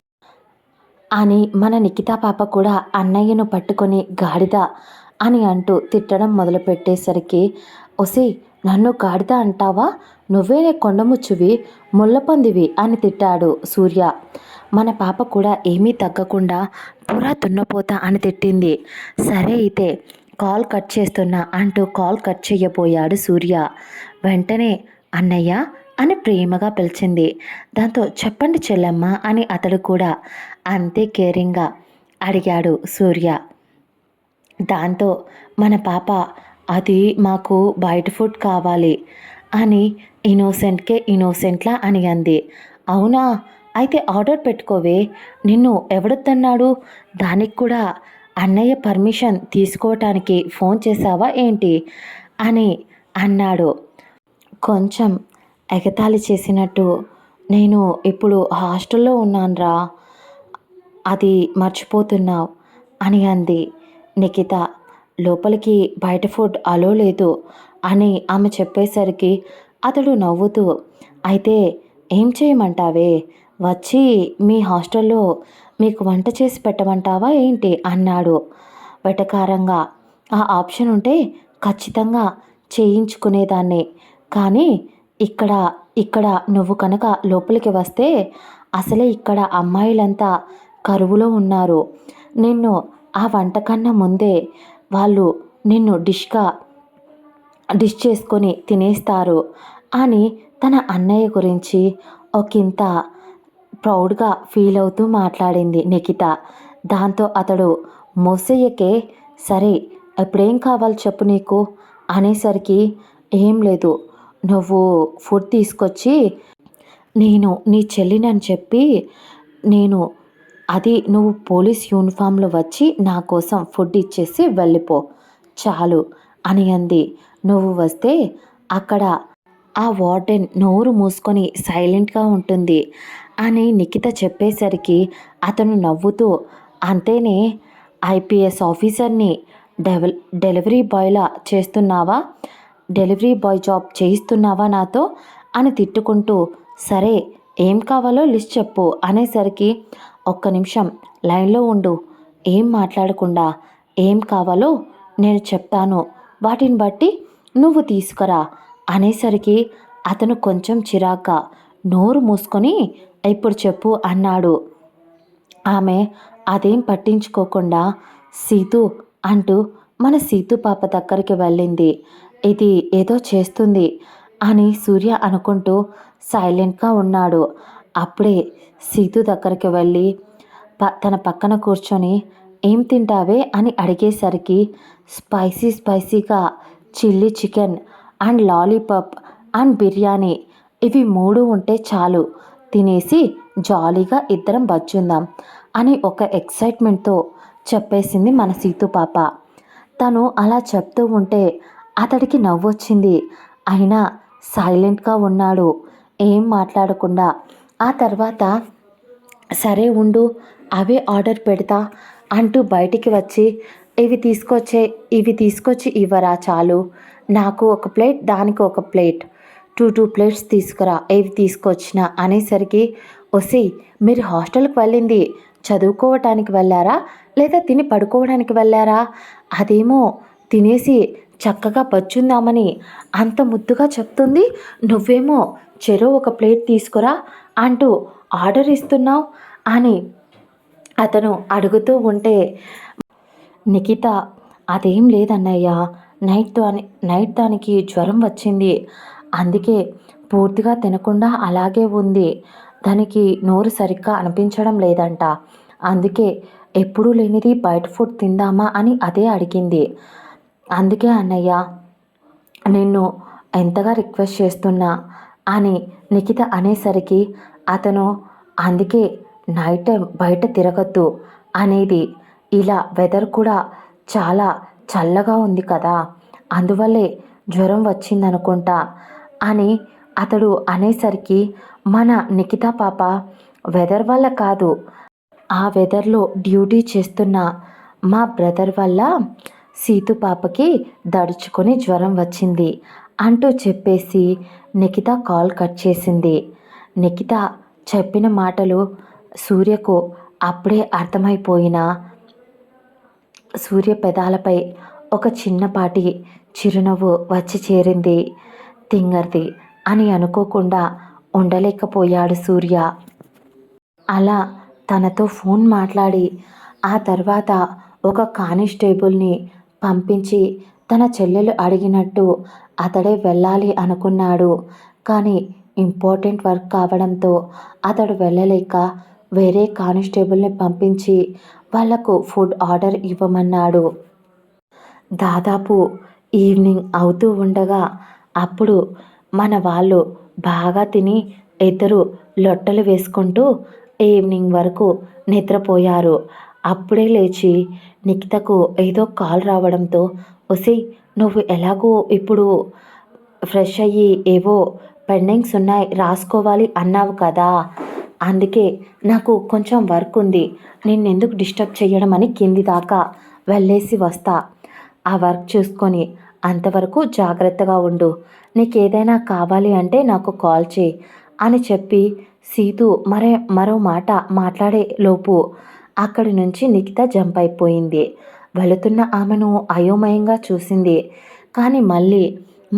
అని మన నిఖితా పాప కూడా అన్నయ్యను పట్టుకొని గాడిద అని అంటూ తిట్టడం మొదలుపెట్టేసరికి, ఒసేయ్ నన్ను గాడిద అంటావా? నువ్వేనే కొండముచ్చువి, ముళ్ళపందివి అని తిట్టాడు సూర్య. మన పాప కూడా ఏమీ తగ్గకుండా పురా దున్నపోతా అని తిట్టింది. సరే అయితే కాల్ కట్ చేస్తున్నా అంటూ కాల్ కట్ చేయబోయాడు సూర్య. వెంటనే అన్నయ్య అని ప్రేమగా పిలిచింది. దాంతో చెప్పండి చెల్లెమ్మ అని అతడు కూడా అంతే కేరింగ్గా అడిగాడు సూర్య. దాంతో మన పాప అది మాకు బయట ఫుడ్ కావాలి అని ఇన్నోసెంట్లా అని అంది. అవునా, అయితే ఆర్డర్ పెట్టుకోవే, నిన్ను ఎవడొద్దన్నాడు? దానికి కూడా అన్నయ్య పర్మిషన్ తీసుకోవటానికి ఫోన్ చేశావా ఏంటి అని అన్నాడు కొంచెం ఎగతాళి చేసినట్టు. నేను ఇప్పుడు హాస్టల్లో ఉన్నానురా, అది మర్చిపోతున్నావు అని అంది నిఖిత. లోపలికి బయట ఫుడ్ అలో లేదు అని ఆమె చెప్పేసరికి అతడు నవ్వుతూ, అయితే ఏం చేయమంటావే, వచ్చి మీ హాస్టల్లో మీకు వంట చేసి పెట్టమంటావా ఏంటి అన్నాడు వెటకారంగా. ఆ ఆప్షన్ ఉంటే ఖచ్చితంగా చేయించుకునేదాన్ని, కానీ ఇక్కడ ఇక్కడ నువ్వు కనుక లోపలికి వస్తే అసలే ఇక్కడ అమ్మాయిలంతా కరువులో ఉన్నారు. నిన్ను ఆ వంట కన్నా ముందే వాళ్ళు నిన్ను డిష్ చేసుకొని తినేస్తారు అని తన అన్నయ్య గురించి ఒకంత ప్రౌడ్గా ఫీల్ అవుతూ మాట్లాడింది నిఖిత. దాంతో అతడు మోసయ్యకే, సరే ఎప్పుడేం కావాలి చెప్పు నీకు అనేసరికి, ఏం లేదు, నువ్వు ఫుడ్ తీసుకొచ్చి నేను నీ చెల్లినని చెప్పి నేను నువ్వు పోలీస్ యూనిఫామ్లో వచ్చి నా కోసం ఫుడ్ ఇచ్చేసి వెళ్ళిపో చాలు అని అంది. నువ్వు వస్తే అక్కడ ఆ వార్డెన్ నోరు మూసుకొని సైలెంట్గా ఉంటుంది అని నిఖిత చెప్పేసరికి అతను నవ్వుతూ, అంతేనే, ఐపీఎస్ ఆఫీసర్ని డెలివరీ బాయ్లా చేస్తున్నావా, డెలివరీ బాయ్ జాబ్ చేయిస్తున్నావా నాతో అని తిట్టుకుంటూ, సరే ఏం కావాలో లిస్ట్ చెప్పు అనేసరికి, ఒక్క నిమిషం లైన్లో ఉండు, ఏం మాట్లాడకుండా ఏం కావాలో నేను చెప్తాను, వాటిని బట్టి నువ్వు తీసుకురా అనేసరికి అతను కొంచెం చిరాగ్గా, నోరు మూసుకొని ఇప్పుడు చెప్పు అన్నాడు. ఆమె అదేం పట్టించుకోకుండా సీతు అంటూ మన సీతు పాప దగ్గరికి వెళ్ళింది. ఇది ఏదో చేస్తుంది అని సూర్య అనుకుంటూ సైలెంట్గా ఉన్నాడు. అప్పుడే సీతు దగ్గరికి వెళ్ళి తన పక్కన కూర్చొని, ఏం తింటావే అని అడిగేసరికి, స్పైసీగా chilli chicken and lollipop and biryani, ఇవి 3 ఉంటే చాలు, తినేసి జాలీగా ఇద్దరం బజ్జుందాం అని ఒక ఎక్సైట్మెంట్తో చెప్పేసింది మన సీతు పాప. తను అలా చెప్తూ ఉంటే అతడికి నవ్వొచ్చింది. అయినా సైలెంట్గా ఉన్నాడు, ఏం మాట్లాడకుండా. ఆ తర్వాత సరే ఉండు, అవే ఆర్డర్ పెడతా అంటూ బయటికి వచ్చి, ఇవి తీసుకొచ్చి ఇవ్వరా చాలు, నాకు ఒక ప్లేట్, దానికి ఒక ప్లేట్, 2 ప్లేట్స్ తీసుకురా ఏవి తీసుకొచ్చినా అనేసరికి, ఒసి మీరు హాస్టల్కి వెళ్ళింది చదువుకోవటానికి వెళ్ళారా లేదా తిని పడుకోవడానికి వెళ్ళారా? అదేమో తినేసి చక్కగా బజ్జుందామని అంత ముద్దుగా చెప్తుంది, నువ్వేమో చెరో ఒక ప్లేట్ తీసుకురా అంటూ ఆర్డర్ ఇస్తున్నావు అని అతను అడుగుతూ ఉంటే, నిఖిత అదేం లేదన్నయ్య, నైట్ దానికి జ్వరం వచ్చింది, అందుకే పూర్తిగా తినకుండా అలాగే ఉంది, దానికి నోరు సరిగ్గా అనిపించడం లేదంట, అందుకే ఎప్పుడూ లేనిది బయట ఫుడ్ తిందామా అని అదే అడిగింది. అందుకే అన్నయ్య నిన్ను ఎంతగా రిక్వెస్ట్ చేస్తున్నా అని నిఖిత అనేసరికి అతను, అందుకే నైట్ టైం బయట తిరగద్దు అనేది, ఇలా వెదర్ కూడా చాలా చల్లగా ఉంది కదా, అందువల్లే జ్వరం వచ్చిందనుకుంటా అని అతడు అనేసరికి మన నిఖిత పాప వెదర్ వల్ల కాదు, ఆ వెదర్లో డ్యూటీ చేస్తున్న మా బ్రదర్ వల్ల సీతు పాపకి దడుచుకొని జ్వరం వచ్చింది అంటూ చెప్పేసి నిఖిత కాల్ కట్ చేసింది. నిఖిత చెప్పిన మాటలు సూర్యకు అప్పుడే అర్థమైపోయిన సూర్య పెదాలపై ఒక చిన్నపాటి చిరునవ్వు వచ్చి చేరింది. తింగర్ది అని అనుకోకుండా ఉండలేకపోయాడు సూర్య. అలా తనతో ఫోన్ మాట్లాడి ఆ తర్వాత ఒక కానిస్టేబుల్ని పంపించి తన చెల్లెలు అడిగినట్టు అతడే వెళ్ళాలి అనుకున్నాడు. కానీ ఇంపార్టెంట్ వర్క్ కావడంతో అతడు వెళ్ళలేక వేరే కానిస్టేబుల్ని పంపించి వాళ్లకు ఫుడ్ ఆర్డర్ ఇవ్వమన్నాడు. దాదాపు ఈవినింగ్ అవుతూ ఉండగా అప్పుడు మన వాళ్ళు బాగా తిని ఇద్దరు లొట్టలు వేసుకుంటూ ఈవినింగ్ వరకు నిద్రపోయారు. అప్పుడే లేచి నిఖితకు ఏదో కాల్ రావడంతో, ఒసేయ్ నువ్వు ఎలాగో ఇప్పుడు ఫ్రెష్ అయ్యి ఏవో పెండింగ్స్ ఉన్నాయి రాసుకోవాలి అన్నావు కదా, అందుకే నాకు కొంచెం వర్క్ ఉంది, నిన్నెందుకు డిస్టర్బ్ చేయడం అని కింది దాకా వెళ్ళేసి వస్తా, ఆ వర్క్ చూసుకొని అంతవరకు జాగ్రత్తగా ఉండు, నీకేదైనా కావాలి అంటే నాకు కాల్ చేయి అని చెప్పి సీతు మరో మాట మాట్లాడే లోపు అక్కడి నుంచి నిఖిత జంప్ అయిపోయింది. వెళుతున్న ఆమెను అయోమయంగా చూసింది. కానీ మళ్ళీ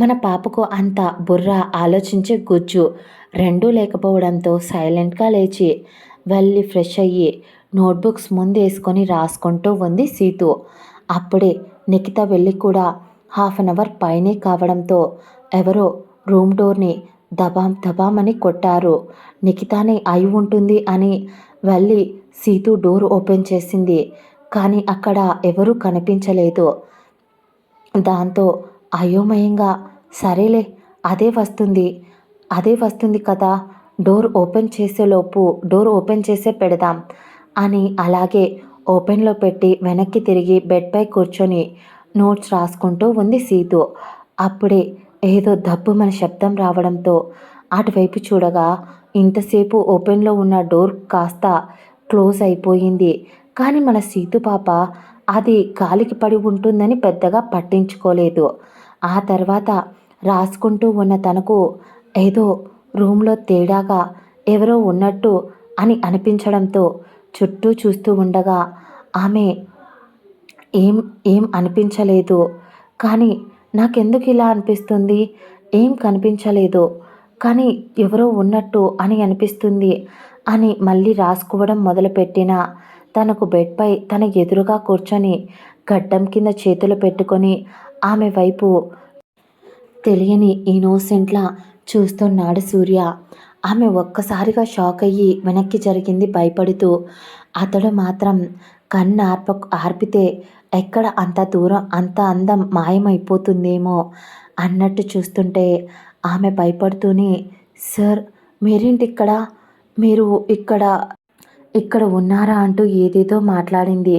మన పాపకు అంత బుర్ర ఆలోచించే గుజ్జు రెండూ లేకపోవడంతో సైలెంట్గా లేచి వెళ్ళి ఫ్రెష్ అయ్యి నోట్బుక్స్ ముందేసుకొని రాసుకుంటూ ఉంది సీతు. అప్పుడే నిఖిత వెళ్ళి కూడా హాఫ్ అన్ అవర్ పైనే కావడంతో ఎవరో రూమ్ డోర్ని దబాం దబామని కొట్టారు. నిఖితానే అయి ఉంటుంది అని వెళ్ళి సీతు డోర్ ఓపెన్ చేసింది. కానీ అక్కడ ఎవరూ కనిపించలేదు. దాంతో అయోమయంగా సరేలే అదే వస్తుంది కదా, డోర్ ఓపెన్ చేసే పెడదాం అని అలాగే ఓపెన్లో పెట్టి వెనక్కి తిరిగి బెడ్పై కూర్చొని నోట్స్ రాసుకుంటూ ఉంది సీతు. అప్పుడే ఏదో దబ్బుమని శబ్దం రావడంతో అటువైపు చూడగా ఇంతసేపు ఓపెన్లో ఉన్న డోర్ కాస్త క్లోజ్ అయిపోయింది. కానీ మన సీతు పాప అది గాలికి పడి ఉంటుందని పెద్దగా పట్టించుకోలేదు. ఆ తర్వాత రాసుకుంటూ ఉన్న తనకు ఏదో రూమ్లో తేడాగా ఎవరో ఉన్నట్టు అని అనిపించడంతో చుట్టూ చూస్తూ ఉండగా ఆమె ఏం అనిపించలేదు. కానీ నాకెందుకు ఇలా అనిపిస్తుంది, ఏం కనిపించలేదు కానీ ఎవరో ఉన్నట్టు అని అనిపిస్తుంది అని మళ్ళీ రాసుకోవడం మొదలుపెట్టిన తనకు బెడ్పై తన ఎదురుగా కూర్చొని గడ్డం కింద చేతులు పెట్టుకొని ఆమె వైపు తెలియని ఇన్నోసెంట్లా చూస్తున్నాడు సూర్య. ఆమె ఒక్కసారిగా షాక్ అయ్యి వెనక్కి జరిగింది భయపడుతూ. అతడు మాత్రం కన్ను ఆర్పితే ఎక్కడ అంత దూరం అంత అందం మాయమైపోతుందేమో అన్నట్టు చూస్తుంటే ఆమె భయపడుతూనే, సార్ మీరేంటిక్కడ, మీరు ఇక్కడ ఉన్నారా అంటూ ఏదేదో మాట్లాడింది.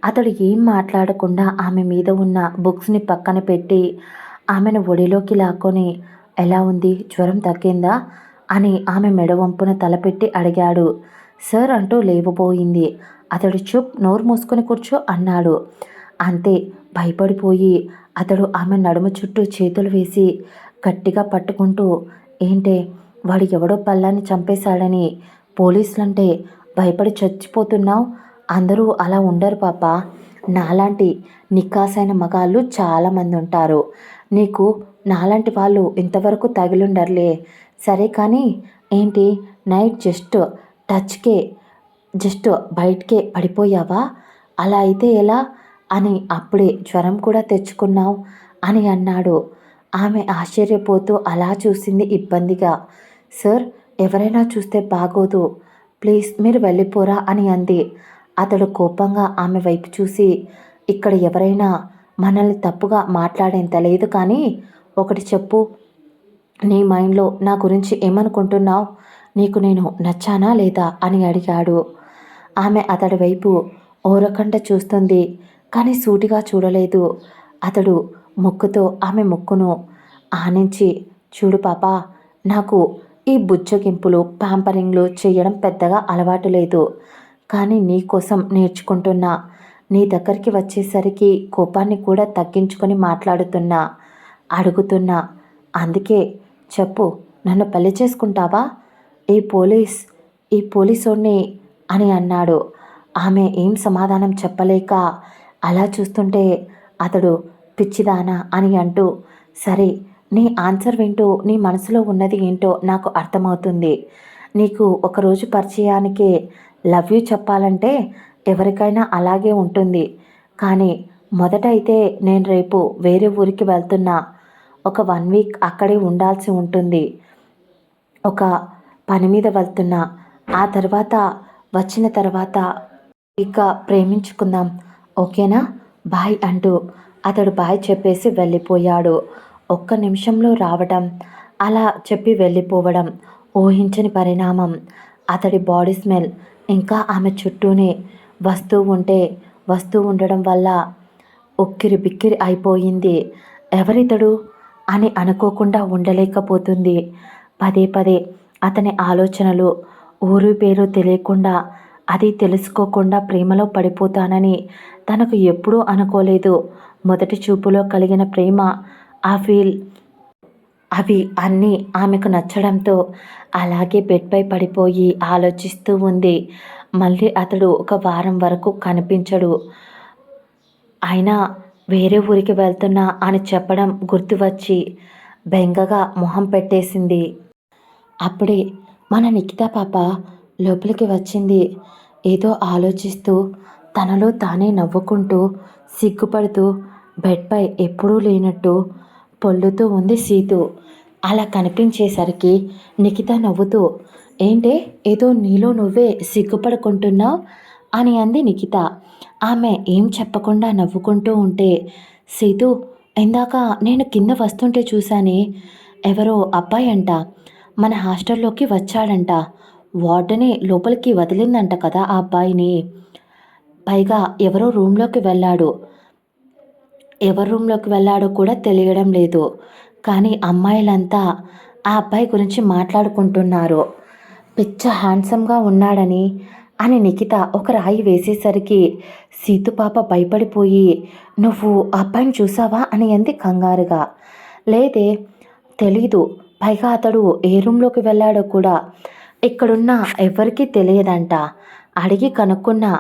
అతడు ఏం మాట్లాడకుండా ఆమె మీద ఉన్న బుక్స్ని పక్కన పెట్టి ఆమెను ఒడిలోకి లాక్కొని, ఎలా ఉంది, జ్వరం తగ్గిందా అని ఆమె మెడ వంపున తలపెట్టి అడిగాడు. సార్ అంటూ లేవబోయింది. అతడు నోరు మూసుకొని కూర్చో అన్నాడు. అంతే భయపడిపోయి అతడు ఆమె నడుము చుట్టూ చేతులు వేసి గట్టిగా పట్టుకుంటూ, ఏంటే వాడు ఎవడో పల్లాన్ని చంపేశాడని పోలీసులంటే భయపడి చచ్చిపోతున్నావు, అందరూ అలా ఉండరు పాప, నాలాంటి నిక్కాసైన మగాళ్ళు చాలామంది ఉంటారు, నీకు నాలాంటి వాళ్ళు ఇంతవరకు తగిలుండర్లే, సరే కానీ ఏంటి నైట్ జస్ట్ బయటకే పడిపోయావా, అలా అయితే ఎలా అని అప్పుడే జ్వరం కూడా తెచ్చుకున్నావు అని అన్నాడు. ఆమె ఆశ్చర్యపోతూ అలా చూసింది ఇబ్బందిగా. సార్ ఎవరైనా చూస్తే బాగోదు, ప్లీజ్ మీరు వెళ్ళిపోరా అని అంది. అతడు కోపంగా ఆమె వైపు చూసి, ఇక్కడ ఎవరైనా మనల్ని తప్పుగా మాట్లాడేంత లేదు కానీ ఒకటి చెప్పు, నీ మైండ్లో నా గురించి ఏమనుకుంటున్నావు, నీకు నేను నచ్చానా లేదా అని అడిగాడు. ఆమె అతడి వైపు ఓరకంట చూస్తుంది కానీ సూటిగా చూడలేదు. అతడు ముక్కుతో ఆమె ముక్కును ఆనించి, చూడు పాప, నాకు ఈ బుజ్జగింపులు ప్యాంపరింగ్లు చేయడం పెద్దగా అలవాటు లేదు. కానీ నీకోసం నేర్చుకుంటున్నా. నీ దగ్గరికి వచ్చేసరికి కోపాన్ని కూడా తగ్గించుకొని మాట్లాడుతున్నా, అడుగుతున్నా. అందుకే చెప్పు, నన్ను పెళ్లి చేసుకుంటావా? ఈ పోలీస్ ఈ పోలీసోడ్ని అని అన్నాడు. ఆమె ఏం సమాధానం చెప్పలేక అలా చూస్తుంటే అతడు పిచ్చిదానా అని అంటూ, సరే నీ ఆన్సర్ వింటూ నీ మనసులో ఉన్నది ఏంటో నాకు అర్థమవుతుంది. నీకు ఒకరోజు పరిచయానికే లవ్ యూ చెప్పాలంటే ఎవరికైనా అలాగే ఉంటుంది. కానీ మొదట అయితే నేను రేపు వేరే ఊరికి వెళ్తున్నా. ఒక 1 వీక్ అక్కడే ఉండాల్సి ఉంటుంది. ఒక పని మీద వెళ్తున్నా. ఆ తర్వాత వచ్చిన తర్వాత ఇక ప్రేమించుకుందాం, ఓకేనా? బాయ్ అంటూ అతడు బాయ్ చెప్పేసి వెళ్ళిపోయాడు. ఒక్క నిమిషంలో రావడం, అలా చెప్పి వెళ్ళిపోవడం ఊహించని పరిణామం. అతడి బాడీ స్మెల్ ఇంకా ఆమె చుట్టూనే వస్తూ ఉండడం వల్ల ఉక్కిరి బిక్కిరి అయిపోయింది. ఎవరితడు అని అనుకోకుండా ఉండలేకపోతుంది. పదే పదే అతని ఆలోచనలు. ఊరు పేరు తెలియకుండా, అది తెలుసుకోకుండా ప్రేమలో పడిపోతానని తనకు ఎప్పుడూ అనుకోలేదు. మొదటి చూపులో కలిగిన ప్రేమ, ఆ ఫీల్, అవి అన్నీ ఆమెకు నచ్చడంతో అలాగే బెడ్పై పడిపోయి ఆలోచిస్తూ ఉంది. మళ్ళీ అతడు ఒక వారం వరకు కనిపించడు. అయినా వేరే ఊరికి వెళ్తున్నా అని చెప్పడం గుర్తువచ్చి బెంగగా మొహం పెట్టేసింది. అప్పుడే మన నిఖిత పాప లోపలికి వచ్చింది. ఏదో ఆలోచిస్తూ తనలో తానే నవ్వుకుంటూ సిగ్గుపడుతూ బెడ్పై ఎప్పుడూ లేనట్టు పొల్లుతూ ఉంది సీతు. అలా కనిపించేసరికి నిఖిత నవ్వుతూ, ఏంటే ఏదో నీలో నువ్వే సిగ్గుపడుకుంటున్నావు అని అంది నిఖిత. ఆమె ఏం చెప్పకుండా నవ్వుకుంటూ ఉంటే, సీతు, ఇందాక నేను కింద వస్తుంటే చూశానే, ఎవరో అబ్బాయి అంట మన హాస్టల్లోకి వచ్చాడంట. వార్డెనే లోపలికి వదిలిందంట కదా ఆ అబ్బాయిని. పైగా ఎవరో రూమ్లోకి వెళ్ళాడు. ఎవరి రూమ్లోకి వెళ్ళాడో కూడా తెలియడం లేదు. కానీ అమ్మాయిలంతా ఆ అబ్బాయి గురించి మాట్లాడుకుంటున్నారు. పిచ్చ హ్యాండ్సమ్గా ఉన్నాడని అని నిఖిత ఒక రాయి వేసేసరికి సీతుపాప భయపడిపోయి, నువ్వు ఆ అబ్బాయిని చూసావా అని అంది కంగారుగా. లేదే, తెలీదు. పైగా అతడు ఏ రూమ్లోకి వెళ్ళాడో కూడా ఇక్కడున్న ఎవరికీ తెలియదంట. అడిగి కనుక్కున్నా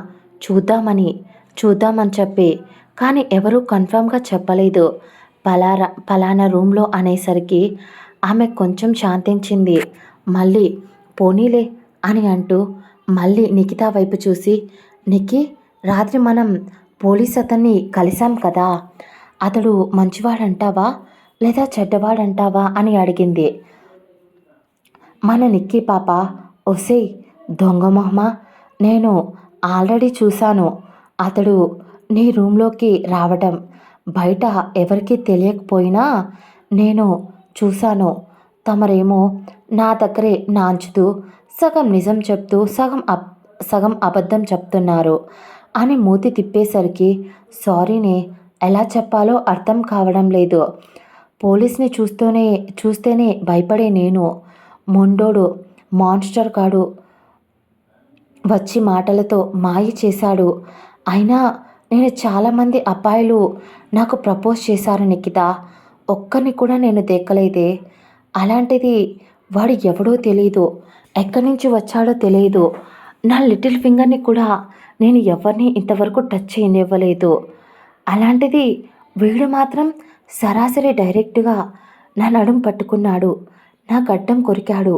చూద్దామని చెప్పి, కానీ ఎవరూ కన్ఫామ్గా చెప్పలేదు. పలానా రూమ్లో అనేసరికి ఆమె కొంచెం శాంతించింది. మళ్ళీ పోనీలే అని అంటూ మళ్ళీ నిఖిత వైపు చూసి, నిఖి, రాత్రి మనం పోలీస్ అతన్ని కలిసాం కదా, అతడు మంచివాడంటావా లేదా చెడ్డవాడంటావా అని అడిగింది. మన నిక్కీ పాప, ఒసేయ్ దొంగ మొహమా, నేను ఆల్రెడీ చూశాను అతడు నీ రూమ్లోకి రావడం. బయట ఎవరికీ తెలియకపోయినా నేను చూశాను. తమరేమో నా దగ్గరే నాంచుతూ సగం నిజం చెప్తూ సగం అబద్ధం చెప్తున్నారు అని మూతి తిప్పేసరికి, సారీనే, ఎలా చెప్పాలో అర్థం కావడం లేదు. పోలీస్ని చూస్తేనే భయపడే నేను, మొండోడు మాన్స్టర్ గాడు వచ్చి మాటలతో మాయ చేశాడు. అయినా నేను చాలామంది అబ్బాయిలు నాకు ప్రపోజ్ చేశారు నిఖిత, ఒక్కరిని కూడా నేను దేక్కలేదే. అలాంటిది వాడు ఎవడో తెలీదు, ఎక్కడి నుంచి వచ్చాడో తెలియదు. నా లిటిల్ ఫింగర్ని కూడా నేను ఎవరిని ఇంతవరకు టచ్ చేయనివ్వలేదు. అలాంటిది వీడు మాత్రం సరాసరి డైరెక్ట్గా నా నడుం పట్టుకున్నాడు, నా గడ్డం కొరికాడు.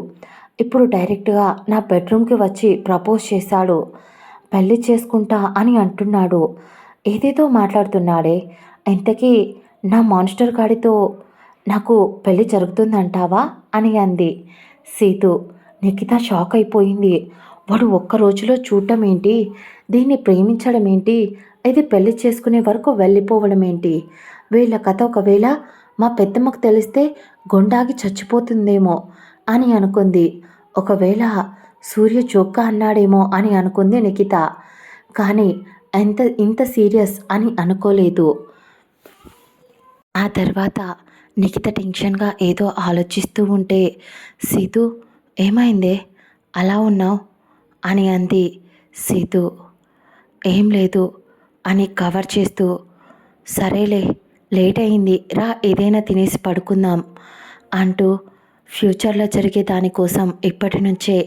ఇప్పుడు డైరెక్ట్గా నా బెడ్రూమ్కి వచ్చి ప్రపోజ్ చేశాడు. పెళ్లి చేసుకుంటా అని అంటున్నాడు. ఏదేదో మాట్లాడుతున్నాడే. ఇంతకీ నా మాన్స్టర్ గాడితో నాకు పెళ్లి జరుగుతుందంటావా అని అంది సీతు. నిఖిత షాక్ అయిపోయింది. వాడు ఒక్క రోజులో చూడటం ఏంటి, దీన్ని ప్రేమించడం ఏంటి, ఇది పెళ్లి చేసుకునే వరకు వెళ్ళిపోవడం ఏంటి? వీళ్ళ కథ ఒకవేళ మా పెద్దమ్మకు తెలిస్తే గుండాగి చచ్చిపోతుందేమో అని అనుకుంది. ఒకవేళ సూర్య చొక్కా అన్నాడేమో అని అనుకుంది నిఖిత. కానీ ఇంత సీరియస్ అని అనుకోలేదు. ఆ తర్వాత నిఖిత టెన్షన్గా ఏదో ఆలోచిస్తూ ఉంటే, సీతు ఏమైందే అలా ఉన్నావు అని అంది. సీతు ఏం లేదు అని కవర్ చేస్తూ, సరేలే లేట్ అయింది రా ఏదైనా తినేసి పడుకుందాం అంటూ ఫ్యూచర్లో జరిగే దానికోసం ఇప్పటి నుంచే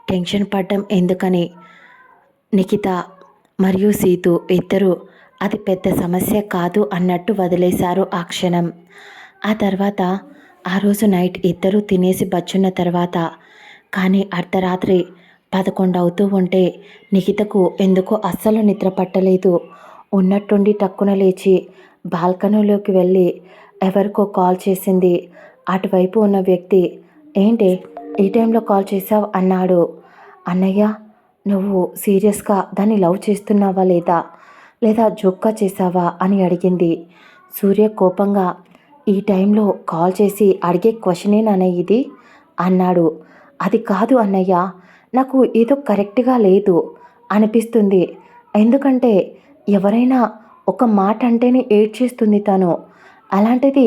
టెన్షన్ పడ్డం ఎందుకని నిఖిత మరియు సీతు ఇద్దరూ అది పెద్ద సమస్య కాదు అన్నట్టు వదిలేశారు ఆ క్షణం. ఆ తర్వాత ఆ రోజు నైట్ ఇద్దరూ తినేసి బచ్చున్న తర్వాత కానీ అర్ధరాత్రి 11 అవుతూ ఉంటే నిఖితకు ఎందుకో అస్సలు నిద్ర పట్టలేదు. ఉన్నట్టుండి టక్కున లేచి బాల్కనీలోకి వెళ్ళి ఎవరికో కాల్ చేసింది. అటువైపు ఉన్న వ్యక్తి ఏంటి ఈ టైంలో కాల్ చేశావు అన్నాడు. అన్నయ్య నువ్వు సీరియస్గా దాన్ని లవ్ చేస్తున్నావా లేదా జోక్గా చేశావా అని అడిగింది. సూర్య కోపంగా ఈ టైంలో కాల్ చేసి అడిగే క్వశ్చనేనా ఇది అన్నాడు. అది కాదు అన్నయ్య నాకు ఏదో కరెక్ట్గా లేదు అనిపిస్తుంది. ఎందుకంటే ఎవరైనా ఒక మాట అంటేనే ఏడ్చేస్తుంది తను. అలాంటిది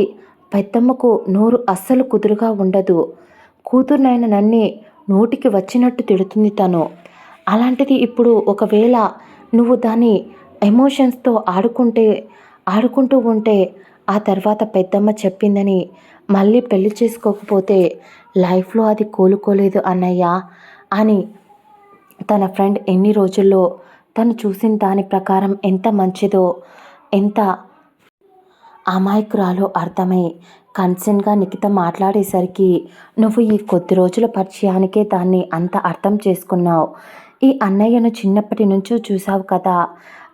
పెద్దమ్మకు నోరు అస్సలు కుదురుగా ఉండదు. కూతుర్నైన నన్నే నోటికి వచ్చినట్టు తిడుతుంది తను. అలాంటిది ఇప్పుడు ఒకవేళ నువ్వు దాని ఎమోషన్స్తో ఆడుకుంటూ ఉంటే ఆ తర్వాత పెద్దమ్మ చెప్పిందని మళ్ళీ పెళ్లి చేసుకోకపోతే లైఫ్లో అది కోలుకోలేదు అన్నయ్య అని తన ఫ్రెండ్ ఎన్ని రోజుల్లో తను చూసిన దాని ప్రకారం ఎంత మంచిదో ఎంత అమాయకురాలో అర్థమై కన్సర్న్గా నిఖిత మాట్లాడేసరికి నువ్వు ఈ కొద్ది రోజుల పరిచయానికే దాన్ని అంత అర్థం చేసుకున్నావు. ఈ అన్నయ్యను చిన్నప్పటి నుంచో చూసావు కదా,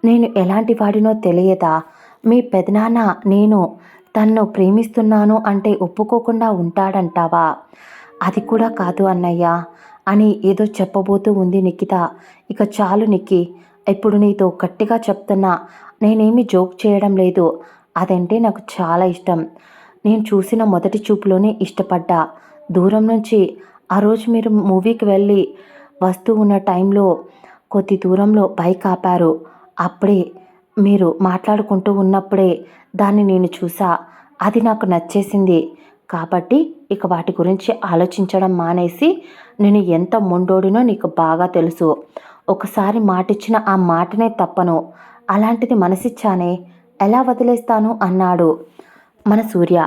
నేను ఎలాంటి వాడినో తెలియదా? మీ పెదనాన్న నేను తన్ను ప్రేమిస్తున్నాను అంటే ఒప్పుకోకుండా ఉంటాడంటావా? అది కూడా కాదు అన్నయ్య అని ఏదో చెప్పబోతూ ఉంది నిఖిత. ఇక చాలు నిక్కి, ఇప్పుడు నీతో గట్టిగా చెప్తున్నా, నేనేమి జోక్ చేయడం లేదు. అదంటే నాకు చాలా ఇష్టం. నేను చూసిన మొదటి చూపులోనే ఇష్టపడ్డా. దూరం నుంచి ఆ రోజు మీరు మూవీకి వెళ్ళి వస్తూ ఉన్న టైంలో కొద్ది దూరంలో బైక్ ఆపారు. అప్పుడే మీరు మాట్లాడుకుంటూ ఉన్నప్పుడే దాన్ని నేను చూసా. అది నాకు నచ్చేసింది. కాబట్టి ఇక వాటి గురించి ఆలోచించడం మానేసి నేను ఎంత మొండోడినో నీకు బాగా తెలుసు. ఒకసారి మాటిచ్చిన ఆ మాటనే తప్పను. అలాంటిది మనసిచ్చానే ఎలా వదిలేస్తాను అన్నాడు మన సూర్య.